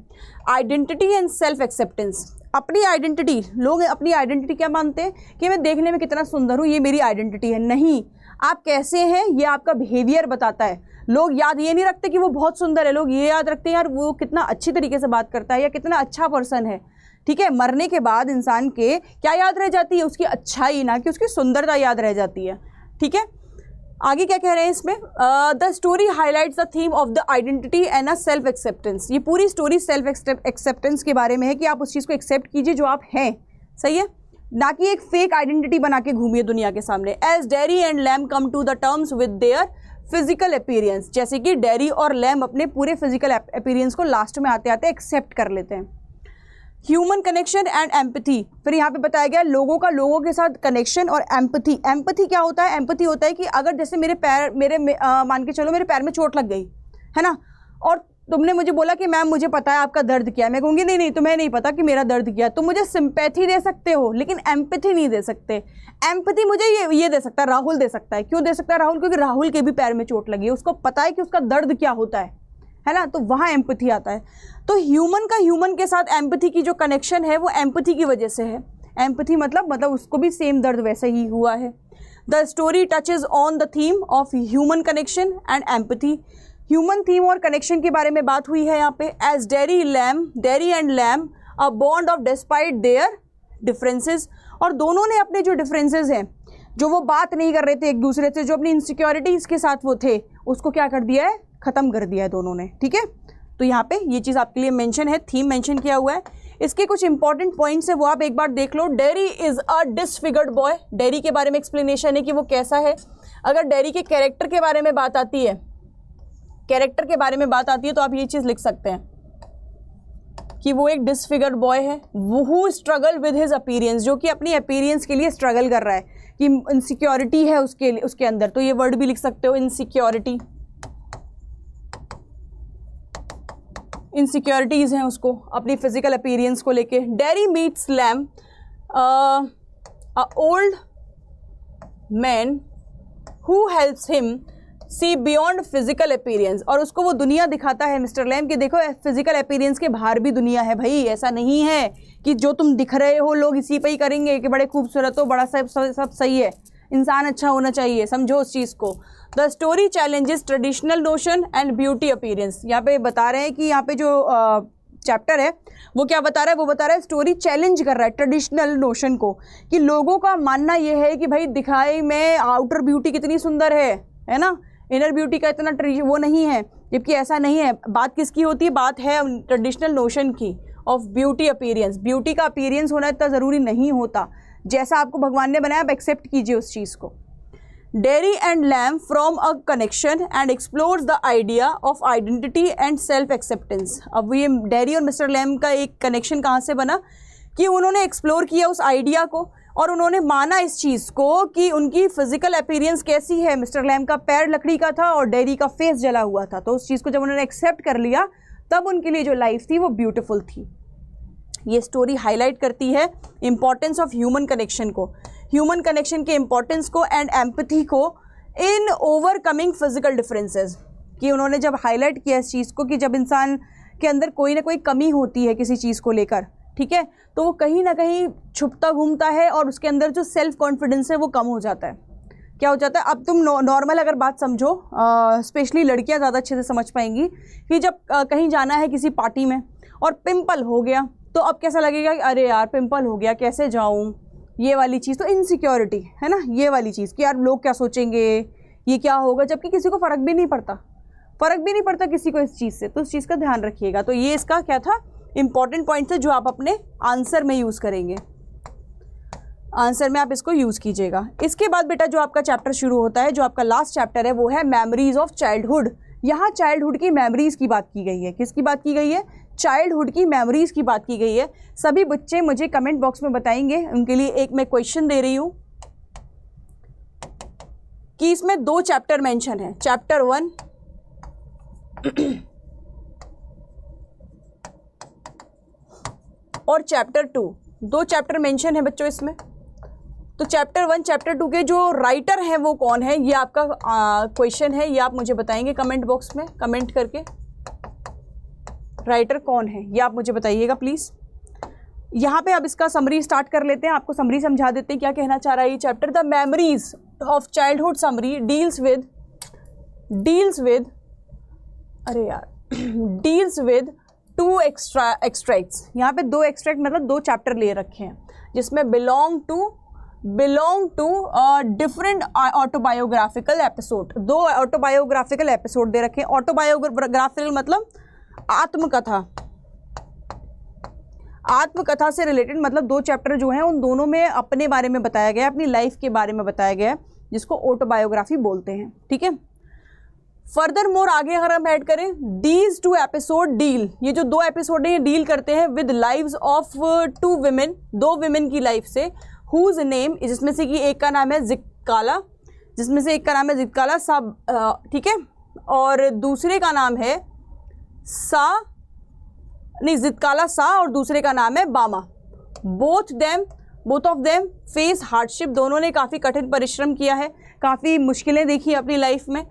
आइडेंटिटी एंड सेल्फ एक्सेप्टेंस, अपनी आइडेंटिटी, लोग अपनी आइडेंटिटी क्या मानते हैं कि मैं देखने में कितना सुंदर हूँ, ये मेरी आइडेंटिटी है। नहीं, आप कैसे हैं ये आपका बिहेवियर बताता है। लोग याद ये नहीं रखते कि वो बहुत सुंदर है, लोग ये याद रखते हैं यार वो कितना अच्छी तरीके से बात करता है या कितना अच्छा पर्सन है। ठीक है, मरने के बाद इंसान के क्या याद रह जाती है, उसकी अच्छाई, ना कि उसकी सुंदरता याद रह जाती है। ठीक है, आगे क्या कह रहे हैं इसमें, the story highlights the theme of the identity and a self acceptance. ये पूरी स्टोरी सेल्फ एक्सेप्टेंस के बारे में है कि आप उस चीज़ को एक्सेप्ट कीजिए जो आप हैं, सही है, ना कि एक फेक आइडेंटिटी बना के घूमिए दुनिया के सामने। As Derry and Lam come to the terms with their physical appearance, जैसे कि डेरी और लैम अपने पूरे फिजिकल अपीयरेंस को लास्ट में आते आते एक्सेप्ट कर लेते हैं। ह्यूमन कनेक्शन एंड एम्पैथी, फिर यहाँ पे बताया गया लोगों का लोगों के साथ कनेक्शन और एम्पैथी। एम्पैथी क्या होता है, एम्पैथी होता है कि अगर जैसे मान के चलो मेरे पैर में चोट लग गई है ना, और तुमने मुझे बोला कि मैम मुझे पता है आपका दर्द क्या है, मैं कहूँगी नहीं तुम्हें नहीं पता कि मेरा दर्द क्या है। तुम मुझे सिंपैथी दे सकते हो लेकिन एम्पैथी नहीं दे सकते। एम्पैथी मुझे ये दे सकता है, राहुल दे सकता है। क्यों दे सकता है राहुल, क्योंकि राहुल के भी पैर में चोट लगी है, उसको पता है कि उसका दर्द क्या होता है ना, तो वहाँ एम्पैथी आता है। तो ह्यूमन के साथ एम्पैथी की जो कनेक्शन है वो एम्पैथी की वजह से है। एम्पैथी मतलब उसको भी सेम दर्द वैसे ही हुआ है। The story touches on the theme of human connection and empathy, human theme और कनेक्शन के बारे में बात हुई है यहाँ पे। As Derry and Lam a bond of despite their differences, और दोनों ने अपने जो डिफरेंसेस हैं, जो वो बात नहीं कर रहे थे एक दूसरे से, जो अपनी इनसिक्योरिटीज़ के साथ वो थे, उसको क्या कर दिया है, ख़त्म कर दिया है दोनों ने। ठीक है, तो यहाँ पे ये चीज़ आपके लिए मेंशन है, थीम मेंशन किया हुआ है। इसके कुछ इंपॉर्टेंट पॉइंट्स है वो आप एक बार देख लो। Derry is a disfigured boy, Derry के बारे में एक्सप्लेनेशन है कि वो कैसा है। अगर डेरी के कैरेक्टर के बारे में बात आती है, तो आप ये चीज़ लिख सकते हैं कि वो एक डिसफिगर्ड बॉय है, who struggle with his appearance, जो कि अपनी अपीयरेंस के लिए स्ट्रगल कर रहा है, कि इनसिक्योरिटी है उसके अंदर, तो ये वर्ड भी लिख सकते हो, इनसिक्योरिटीज़ हैं उसको अपनी फिजिकल अपीयरेंस को लेके। Derry meets Lam a old man who helps him see beyond physical appearance, और उसको वो दुनिया दिखाता है मिस्टर लैम कि देखो फिजिकल अपीयरेंस के बाहर भी दुनिया है भाई, ऐसा नहीं है कि जो तुम दिख रहे हो लोग इसी पे ही करेंगे कि बड़े खूबसूरत हो, बड़ा सब सही है, इंसान अच्छा होना चाहिए, समझो उस चीज़ को। The story challenges traditional notion and beauty appearance, यहाँ पे बता रहे हैं कि यहाँ पे जो चैप्टर है वो क्या बता रहा है, वो बता रहा है स्टोरी चैलेंज कर रहा है ट्रेडिशनल नोशन को, कि लोगों का मानना ये है कि भाई दिखाई में आउटर ब्यूटी कितनी सुंदर है ना, इनर ब्यूटी का इतना वो नहीं है, जबकि ऐसा नहीं है। बात किसकी होती है, बात है ट्रेडिशनल नोशन की ऑफ ब्यूटी अपीयरेंस। ब्यूटी का अपीयरेंस होना इतना ज़रूरी नहीं होता, जैसा आपको भगवान ने बनाया आप एक्सेप्ट कीजिए उस चीज़ को। Derry and Lam from a connection and explores the idea of identity and self acceptance. अब ये डेरी और मिस्टर लैम का एक कनेक्शन कहाँ से बना कि उन्होंने एक्सप्लोर किया उस आइडिया को, और उन्होंने माना इस चीज़ को कि उनकी फिजिकल अपीयरेंस कैसी है। मिस्टर लैम का पैर लकड़ी का था और डेरी का फेस जला हुआ था, तो उस चीज़ को जब उन्होंने एक्सेप्ट कर लिया तब उनके लिए जो लाइफ थी वो ब्यूटीफुल थी। ये स्टोरी हाईलाइट करती है इम्पॉर्टेंस ऑफ ह्यूमन कनेक्शन को, ह्यूमन कनेक्शन के इम्पॉर्टेंस को एंड एम्पैथी को इन ओवरकमिंग फिजिकल डिफरेंसेस, कि उन्होंने जब हाईलाइट किया इस चीज़ को कि जब इंसान के अंदर कोई ना कोई कमी होती है किसी चीज़ को लेकर, ठीक है, तो वो कहीं ना कहीं छुपता घूमता है और उसके अंदर जो सेल्फ कॉन्फिडेंस है वो कम हो जाता है। क्या हो जाता है, अब तुम नॉर्मल अगर बात समझो, स्पेशली लड़कियां ज़्यादा अच्छे से समझ पाएंगी कि जब कहीं जाना है किसी पार्टी में और पिंपल हो गया तो अब कैसा लगेगा कि अरे यार पिंपल हो गया कैसे जाऊँ, ये वाली चीज़, तो इनसिक्योरिटी है ना, ये वाली चीज़ कि यार लोग क्या सोचेंगे, ये क्या होगा, जबकि किसी को फ़र्क भी नहीं पड़ता किसी को इस चीज़ से, तो उस चीज़ का ध्यान रखिएगा। तो ये इसका क्या था, इंपॉर्टेंट पॉइंट्स है जो आप अपने आंसर में यूज़ करेंगे। आंसर में आप इसको यूज़ कीजिएगा। इसके बाद बेटा जो आपका चैप्टर शुरू होता है, जो आपका लास्ट चैप्टर है, वो है मेमोरीज ऑफ चाइल्डहुड। यहाँ चाइल्डहुड की मेमोरीज की बात की गई है। किसकी बात की गई है? चाइल्डहुड की मेमोरीज की बात की गई है। सभी बच्चे मुझे कमेंट बॉक्स में बताएंगे, उनके लिए एक मैं क्वेश्चन दे रही हूँ कि इसमें 2 चैप्टर मेंशन है, चैप्टर 1 और चैप्टर 2, 2 चैप्टर मेंशन है बच्चों इसमें। तो चैप्टर 1 चैप्टर 2 के जो राइटर हैं वो कौन है, ये आपका क्वेश्चन है, ये आप मुझे बताएंगे कमेंट बॉक्स में, कमेंट करके राइटर कौन है ये आप मुझे बताइएगा प्लीज़। यहाँ पे अब इसका समरी स्टार्ट कर लेते हैं, आपको समरी समझा देते हैं क्या कहना चाह रहा है ये chapter. The memories of childhood summary deals with 2 extracts. यहाँ पे 2 एक्सट्रैक्ट मतलब 2 चैप्टर ले रखे हैं, जिसमें belong to different autobiographical episode. 2 autobiographical episode दे रखे हैं। ऑटोबायोग्राफिकल मतलब आत्मकथा से रिलेटेड, मतलब 2 चैप्टर जो हैं उन दोनों में अपने बारे में बताया गया है, अपनी लाइफ के बारे में बताया गया है, जिसको ऑटोबायोग्राफी बोलते हैं। ठीक है। फर्दर मोर आगे अगर हम ऐड करें, दीज 2 एपिसोड डील, ये जो 2 एपिसोड हैं ये डील करते हैं with lives of 2 women, 2 women की लाइफ से, हुज नेम, जिसमें से कि एक का नाम है जित्काला, सब, ठीक है, और दूसरे का नाम है जित्काला सा और दूसरे का नाम है बामा। Both of them face hardship, दोनों ने काफ़ी कठिन परिश्रम किया है, काफ़ी मुश्किलें देखी अपनी लाइफ में।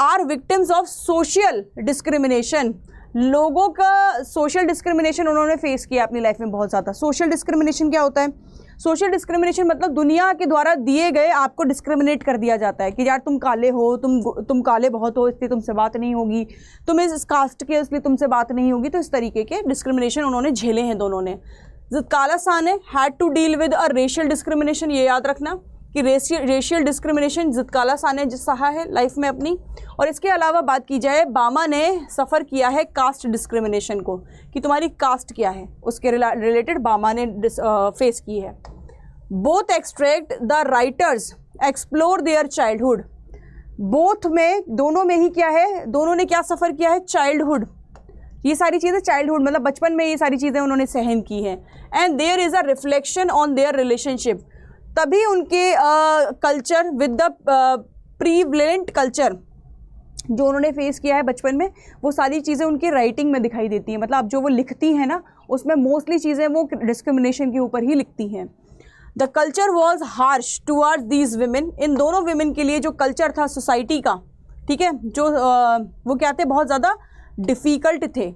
Are victims of social discrimination, लोगों का सोशल डिस्क्रिमिनेशन उन्होंने फेस किया अपनी लाइफ में बहुत ज़्यादा। सोशल डिस्क्रिमिनेशन क्या होता है? सोशल डिस्क्रिमिनेशन मतलब दुनिया के द्वारा दिए गए आपको डिस्क्रिमिनेट कर दिया जाता है कि यार तुम काले हो, तुम काले बहुत हो इसलिए तुमसे बात नहीं होगी, तुम इस कास्ट के इसलिए तुमसे बात नहीं होगी। तो इस तरीके के डिस्क्रिमिनेशन उन्होंने झेले हैं दोनों ने। जित्काला सा ने had to deal with a racial discrimination, ये याद रखना कि रेशियल डिस्क्रिमिनेशन जित्काला सा ने सहा है लाइफ में अपनी। और इसके अलावा बात की जाए, बामा ने सफ़र किया है कास्ट डिस्क्रिमिनेशन को, कि तुम्हारी कास्ट क्या है, उसके रिलेटेड बामा ने फेस की है। Both extract the writers explore their childhood, both में, दोनों में ही क्या है, दोनों ने क्या सफ़र किया है? चाइल्डहुड। ये सारी चीज़ें चाइल्डहुड मतलब बचपन में ये सारी चीज़ें उन्होंने सहन की हैं। And there is a reflection on their relationship, तभी उनके culture with the prevalent culture जो उन्होंने फेस किया है बचपन में, वो सारी चीज़ें उनकी राइटिंग में दिखाई देती हैं। मतलब जो वो लिखती हैं ना, उसमें मोस्टली चीज़ें वो डिस्क्रिमिनेशन के ऊपर ही लिखती हैं। The culture was harsh towards these women, इन दोनों विमेन के लिए जो कल्चर था सोसाइटी का, ठीक है, जो वो क्या थे, बहुत ज़्यादा डिफ़िकल्ट थे।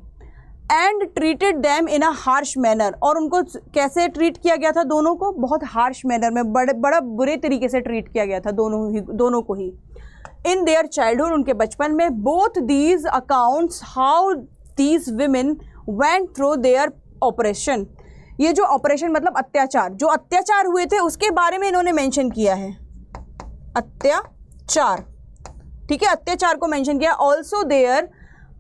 And treated them in a harsh manner, और उनको कैसे ट्रीट किया गया था? दोनों को बहुत हार्श मैनर में, बड़ा बुरे तरीके से ट्रीट किया गया था दोनों को ही। इन देयर चाइल्डहुड, उनके बचपन में। Both these accounts how these women went through their operation, ये जो ऑपरेशन मतलब अत्याचार, जो अत्याचार हुए थे उसके बारे में इन्होंने मेंशन किया है, अत्याचार, ठीक है, अत्याचार को मेंशन किया। Also there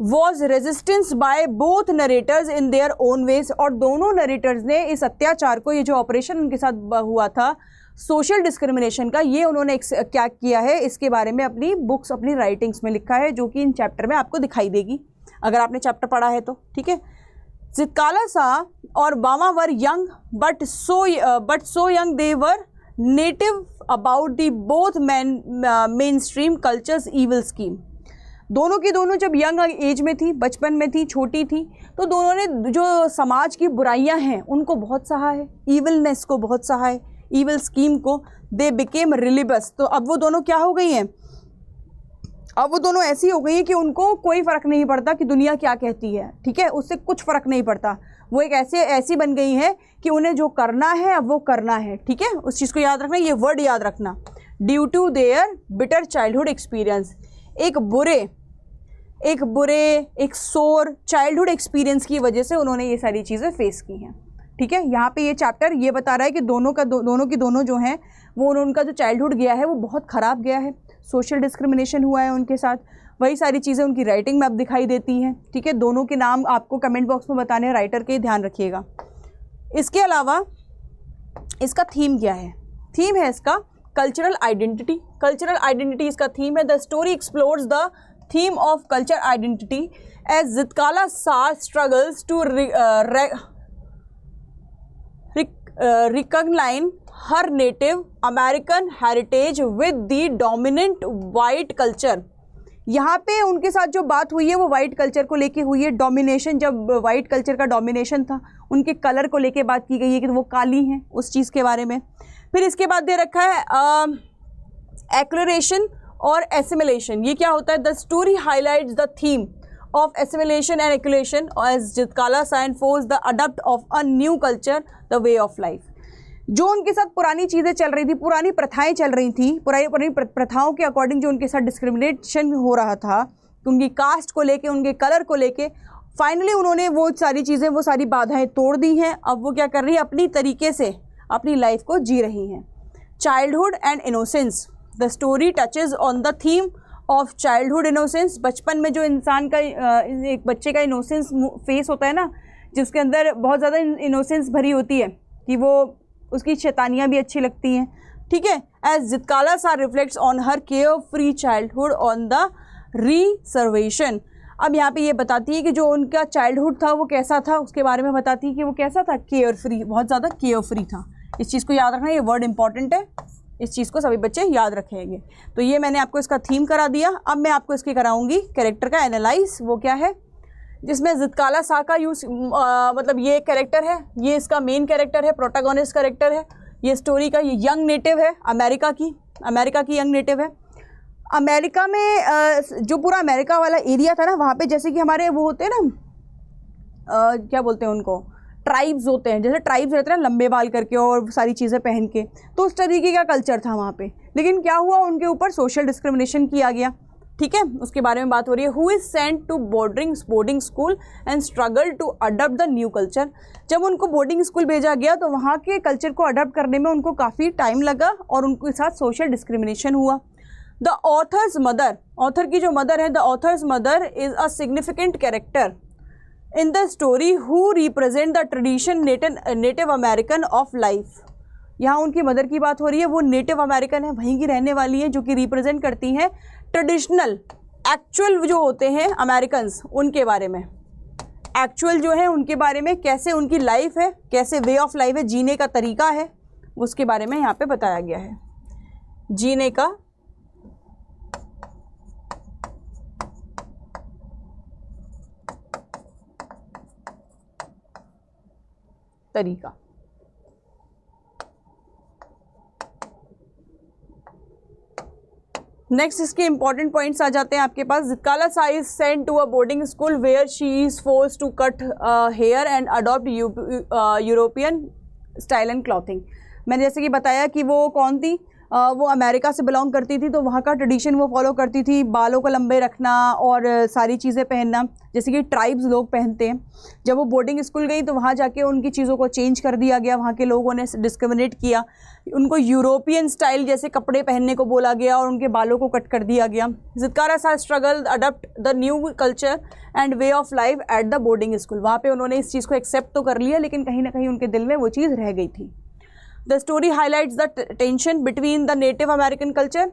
was resistance by both narrators in their own ways, और दोनों नरेटर्स ने इस अत्याचार को, ये जो ऑपरेशन उनके साथ हुआ था सोशल डिस्क्रिमिनेशन का, ये उन्होंने क्या किया है, इसके बारे में अपनी बुक्स, अपनी राइटिंग्स में लिखा है, जो कि इन चैप्टर में आपको दिखाई देगी अगर आपने चैप्टर पढ़ा है तो। ठीक है। जित्काला सा और बामा were young but so young they were native about the both men stream cultures evil scheme. दोनों की दोनों जब यंग एज में थी, बचपन में थी, छोटी थी, तो दोनों ने जो समाज की बुराइयां हैं उनको बहुत सहा है, ईविलनेस को बहुत सहा है, ईविल स्कीम को। दे बिकेम रिलीबस, तो अब वो दोनों क्या हो गई हैं, अब वो दोनों ऐसी हो गई हैं कि उनको कोई फ़र्क नहीं पड़ता कि दुनिया क्या कहती है, ठीक है, उससे कुछ फ़र्क नहीं पड़ता। वो एक ऐसी बन गई है कि उन्हें जो करना है अब वो करना है, ठीक है, उस चीज़ को याद रखना, ये वर्ड याद रखना। Due to their bitter childhood experience, एक सोर चाइल्डहुड एक्सपीरियंस की वजह से उन्होंने ये सारी चीज़ें फेस की हैं। ठीक है, यहाँ पे ये चैप्टर ये बता रहा है कि दोनों जो हैं वो उनका जो चाइल्डहुड गया है वो बहुत ख़राब गया है, सोशल डिस्क्रिमिनेशन हुआ है उनके साथ, वही सारी चीज़ें उनकी राइटिंग में अब दिखाई देती हैं। ठीक है, दोनों के नाम आपको कमेंट बॉक्स में बताने हैं, राइटर के, ध्यान रखिएगा। इसके अलावा इसका थीम क्या है? थीम है इसका कल्चरल आइडेंटिटी। कल्चरल आइडेंटिटी इसका थीम है। The story explores the theme of culture identity as Zitkala Sa struggles to recognize her native American heritage with the dominant white culture। यहाँ पे उनके साथ जो बात हुई है वो वाइट कल्चर को लेके हुई है। डोमिनेशन, जब वाइट कल्चर का डोमिनेशन था, उनके कलर को लेके बात की गई है कि वो काली हैं, उस चीज़ के बारे में। फिर इसके बाद दे रखा है एक्लरेशन और एसिमिलेशन। ये क्या होता है? The story highlights the theme of assimilation and acculation as ज़ित्काला सा enforced the adopt of a new culture, the way of life। जो उनके साथ पुरानी चीज़ें चल रही थी, पुरानी प्रथाएं चल रही थी, पुरानी प्रथाओं के अकॉर्डिंग जो उनके साथ डिस्क्रिमिनेशन हो रहा था, उनकी कास्ट को लेके, उनके कलर को लेके, फाइनली उन्होंने वो सारी चीज़ें, वो सारी बाधाएं तोड़ दी हैं। अब वो क्या कर रही है? अपनी तरीके से अपनी लाइफ को जी रही हैं। Childhood and innocence. The story touches on the theme of childhood innocence. बचपन में जो इंसान का, एक बच्चे का इनोसेंस फेस होता है ना, जिसके अंदर बहुत ज़्यादा इनोसेंस भरी होती है कि वो, उसकी शैतानियाँ भी अच्छी लगती हैं, ठीक है। एज ज़ित्काला सा reflects on her care free childhood on the reservation. अब यहाँ पे ये बताती है कि जो उनका चाइल्डहुड था वो कैसा था, उसके बारे में बताती है कि वो कैसा था, केयर फ्री, बहुत ज़्यादा केयर फ्री था। इस चीज़ को याद रखना, ये वर्ड इंपॉर्टेंट है, इस चीज़ को सभी बच्चे याद रखेंगे। तो ये मैंने आपको इसका थीम करा दिया। अब मैं आपको इसकी कराऊंगी कैरेक्टर का एनालाइज। वो क्या है? जिसमें ज़ित्काला सा का यूज़, मतलब ये कैरेक्टर है, ये इसका मेन कैरेक्टर है, प्रोटैगनिस्ट कैरेक्टर है। ये स्टोरी का, ये यंग नेटिव है, अमेरिका की यंग नेटिव है। अमेरिका में जो पूरा अमेरिका वाला एरिया था ना, वहाँ पे जैसे कि हमारे वो होते हैं ना, क्या बोलते हैं उनको, ट्राइब्स होते हैं, जैसे ट्राइब्स रहते हैं ना, लंबे बाल करके और सारी चीज़ें पहन के, तो उस तरीके का कल्चर था वहाँ पे। लेकिन क्या हुआ, उनके ऊपर सोशल डिस्क्रिमिनेशन किया गया, ठीक है, उसके बारे में बात हो रही है। Who is sent to boarding school and struggle to adopt the new culture. जब उनको बोर्डिंग स्कूल भेजा गया तो वहाँ के कल्चर को अडॉप्ट करने में उनको काफ़ी टाइम लगा और उनके साथ सोशल डिस्क्रिमिनेशन हुआ। द ऑथर्स मदर, ऑथर की जो मदर है, the author's mother is a significant character in the story who represent the tradition native American of life। यहाँ उनकी मदर की बात हो रही है, वो नेटिव अमेरिकन है, वहीं की रहने वाली है, जो कि रिप्रेजेंट करती हैं ट्रेडिशनल, एक्चुअल जो होते हैं अमेरिकन्स, उनके बारे में, एक्चुअल जो है उनके बारे में, कैसे उनकी लाइफ है, कैसे वे ऑफ लाइफ है, जीने का तरीका है, उसके बारे में यहाँ पे बताया गया है। जीने का तरीका। नेक्स्ट इसके इंपॉर्टेंट पॉइंट्स आ जाते हैं आपके पास। Zitkala Sa is sent to a boarding school where she is forced to cut hair and adopt European style and clothing. मैंने जैसे कि बताया कि वो कौन थी, वो अमेरिका से बिलोंग करती थी, तो वहाँ का ट्रेडिशन वो फॉलो करती थी, बालों को लंबे रखना और सारी चीज़ें पहनना, जैसे कि ट्राइब्स लोग पहनते हैं। जब वो बोर्डिंग स्कूल गई तो वहाँ जाके उनकी चीज़ों को चेंज कर दिया गया, वहाँ के लोगों ने डिस्क्रिमिनेट किया, उनको यूरोपियन स्टाइल जैसे कपड़े पहनने को बोला गया और उनके बालों को कट कर दिया गया। ज़ित्काला सा struggle adopt the new culture and way of life at the boarding school. वहाँ पर उन्होंने इस चीज़ को एक्सेप्ट तो कर लिया, लेकिन कहीं ना कहीं उनके दिल में वो चीज़ रह गई थी। The story highlights the tension between the Native American culture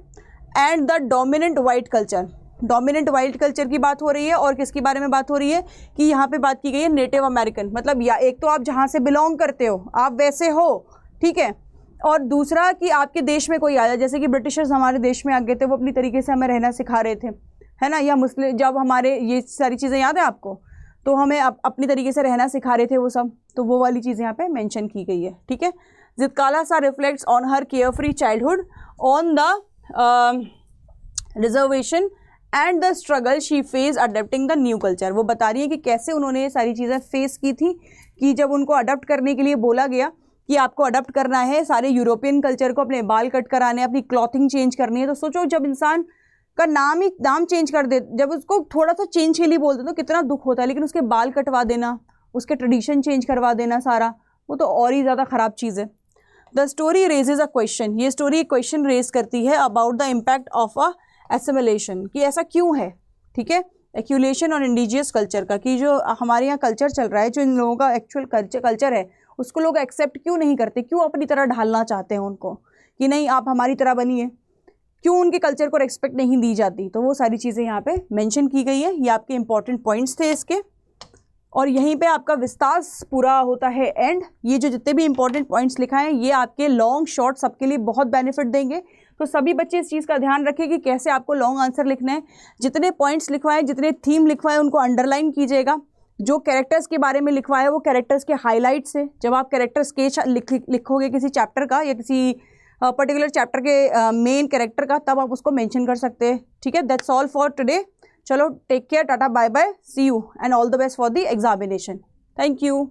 and the dominant white culture। Dominant white culture की बात हो रही है और किसके बारे में बात हो रही है कि यहाँ पे बात की गई है नेटिव अमेरिकन, मतलब या एक तो आप जहाँ से बिलोंग करते हो आप वैसे हो, ठीक है, और दूसरा कि आपके देश में कोई आया, जैसे कि ब्रिटिशर्स हमारे देश में आ गए थे, वो अपनी तरीके से हमें रहना सिखा रहे थे, है ना, या मुस्लिम, जब हमारे ये सारी चीज़ें याद है आपको, तो हमें अपनी तरीके से रहना सिखा रहे थे वो सब, तो वो वाली चीज़ यहाँ पे मेंशन की गई है, ठीक है। ज़ित्काला सा reflects on her carefree childhood on the reservation and the struggle she face adapting the new culture. वो बता रही है कि कैसे उन्होंने ये सारी चीज़ें फेस की थी, कि जब उनको अडॉप्ट करने के लिए बोला गया कि आपको अडॉप्ट करना है सारे यूरोपियन कल्चर को, अपने बाल कट कराने, अपनी क्लॉथिंग चेंज करनी है, तो सोचो जब इंसान का नाम चेंज कर दे, जब उसको थोड़ा सा चेंज के लिए बोलते तो कितना दुख होता है, लेकिन उसके बाल कटवा देना, उसके ट्रेडिशन चेंज करवा देना सारा, वो तो और ही ज़्यादा ख़राब चीज़ है। The story raises a question, ये स्टोरी एक क्वेश्चन रेज करती है about the impact of a assimilation, कि ऐसा क्यों है, ठीक है, एक्यूलेशन और इंडिजियस कल्चर का, कि जो हमारे यहाँ कल्चर चल रहा है, जो इन लोगों का एक्चुअल कल्चर है, उसको लोग एक्सेप्ट क्यों नहीं करते, क्यों अपनी तरह ढालना चाहते हैं उनको कि नहीं आप हमारी तरह बनिए, क्यों उनके कल्चर को रिस्पेक्ट नहीं दी जाती। तो वो सारी चीज़ें यहाँ पे मेंशन की गई है। ये आपके इंपॉर्टेंट पॉइंट्स थे इसके, और यहीं पे आपका विस्तार पूरा होता है एंड। ये जो जितने भी इंपॉर्टेंट पॉइंट्स लिखा है ये आपके लॉन्ग शॉर्ट सबके लिए बहुत बेनिफिट देंगे। तो सभी बच्चे इस चीज़ का ध्यान रखें कि कैसे आपको लॉन्ग आंसर लिखना है। जितने पॉइंट्स लिखवाए, जितने थीम लिखवाए उनको अंडरलाइन कीजिएगा। जो कैरेक्टर्स के बारे में लिखवाया वो कैरेक्टर्स के हाईलाइट से, जब आप कैरेक्टर स्केच लिखोगे किसी चैप्टर का या किसी पर्टिकुलर चैप्टर के मेन कैरेक्टर का, तब आप उसको मेंशन कर सकते हैं। ठीक है, दैट्स ऑल फॉर टुडे। चलो take care, tata bye bye, see you and all the best for the examination. Thank you.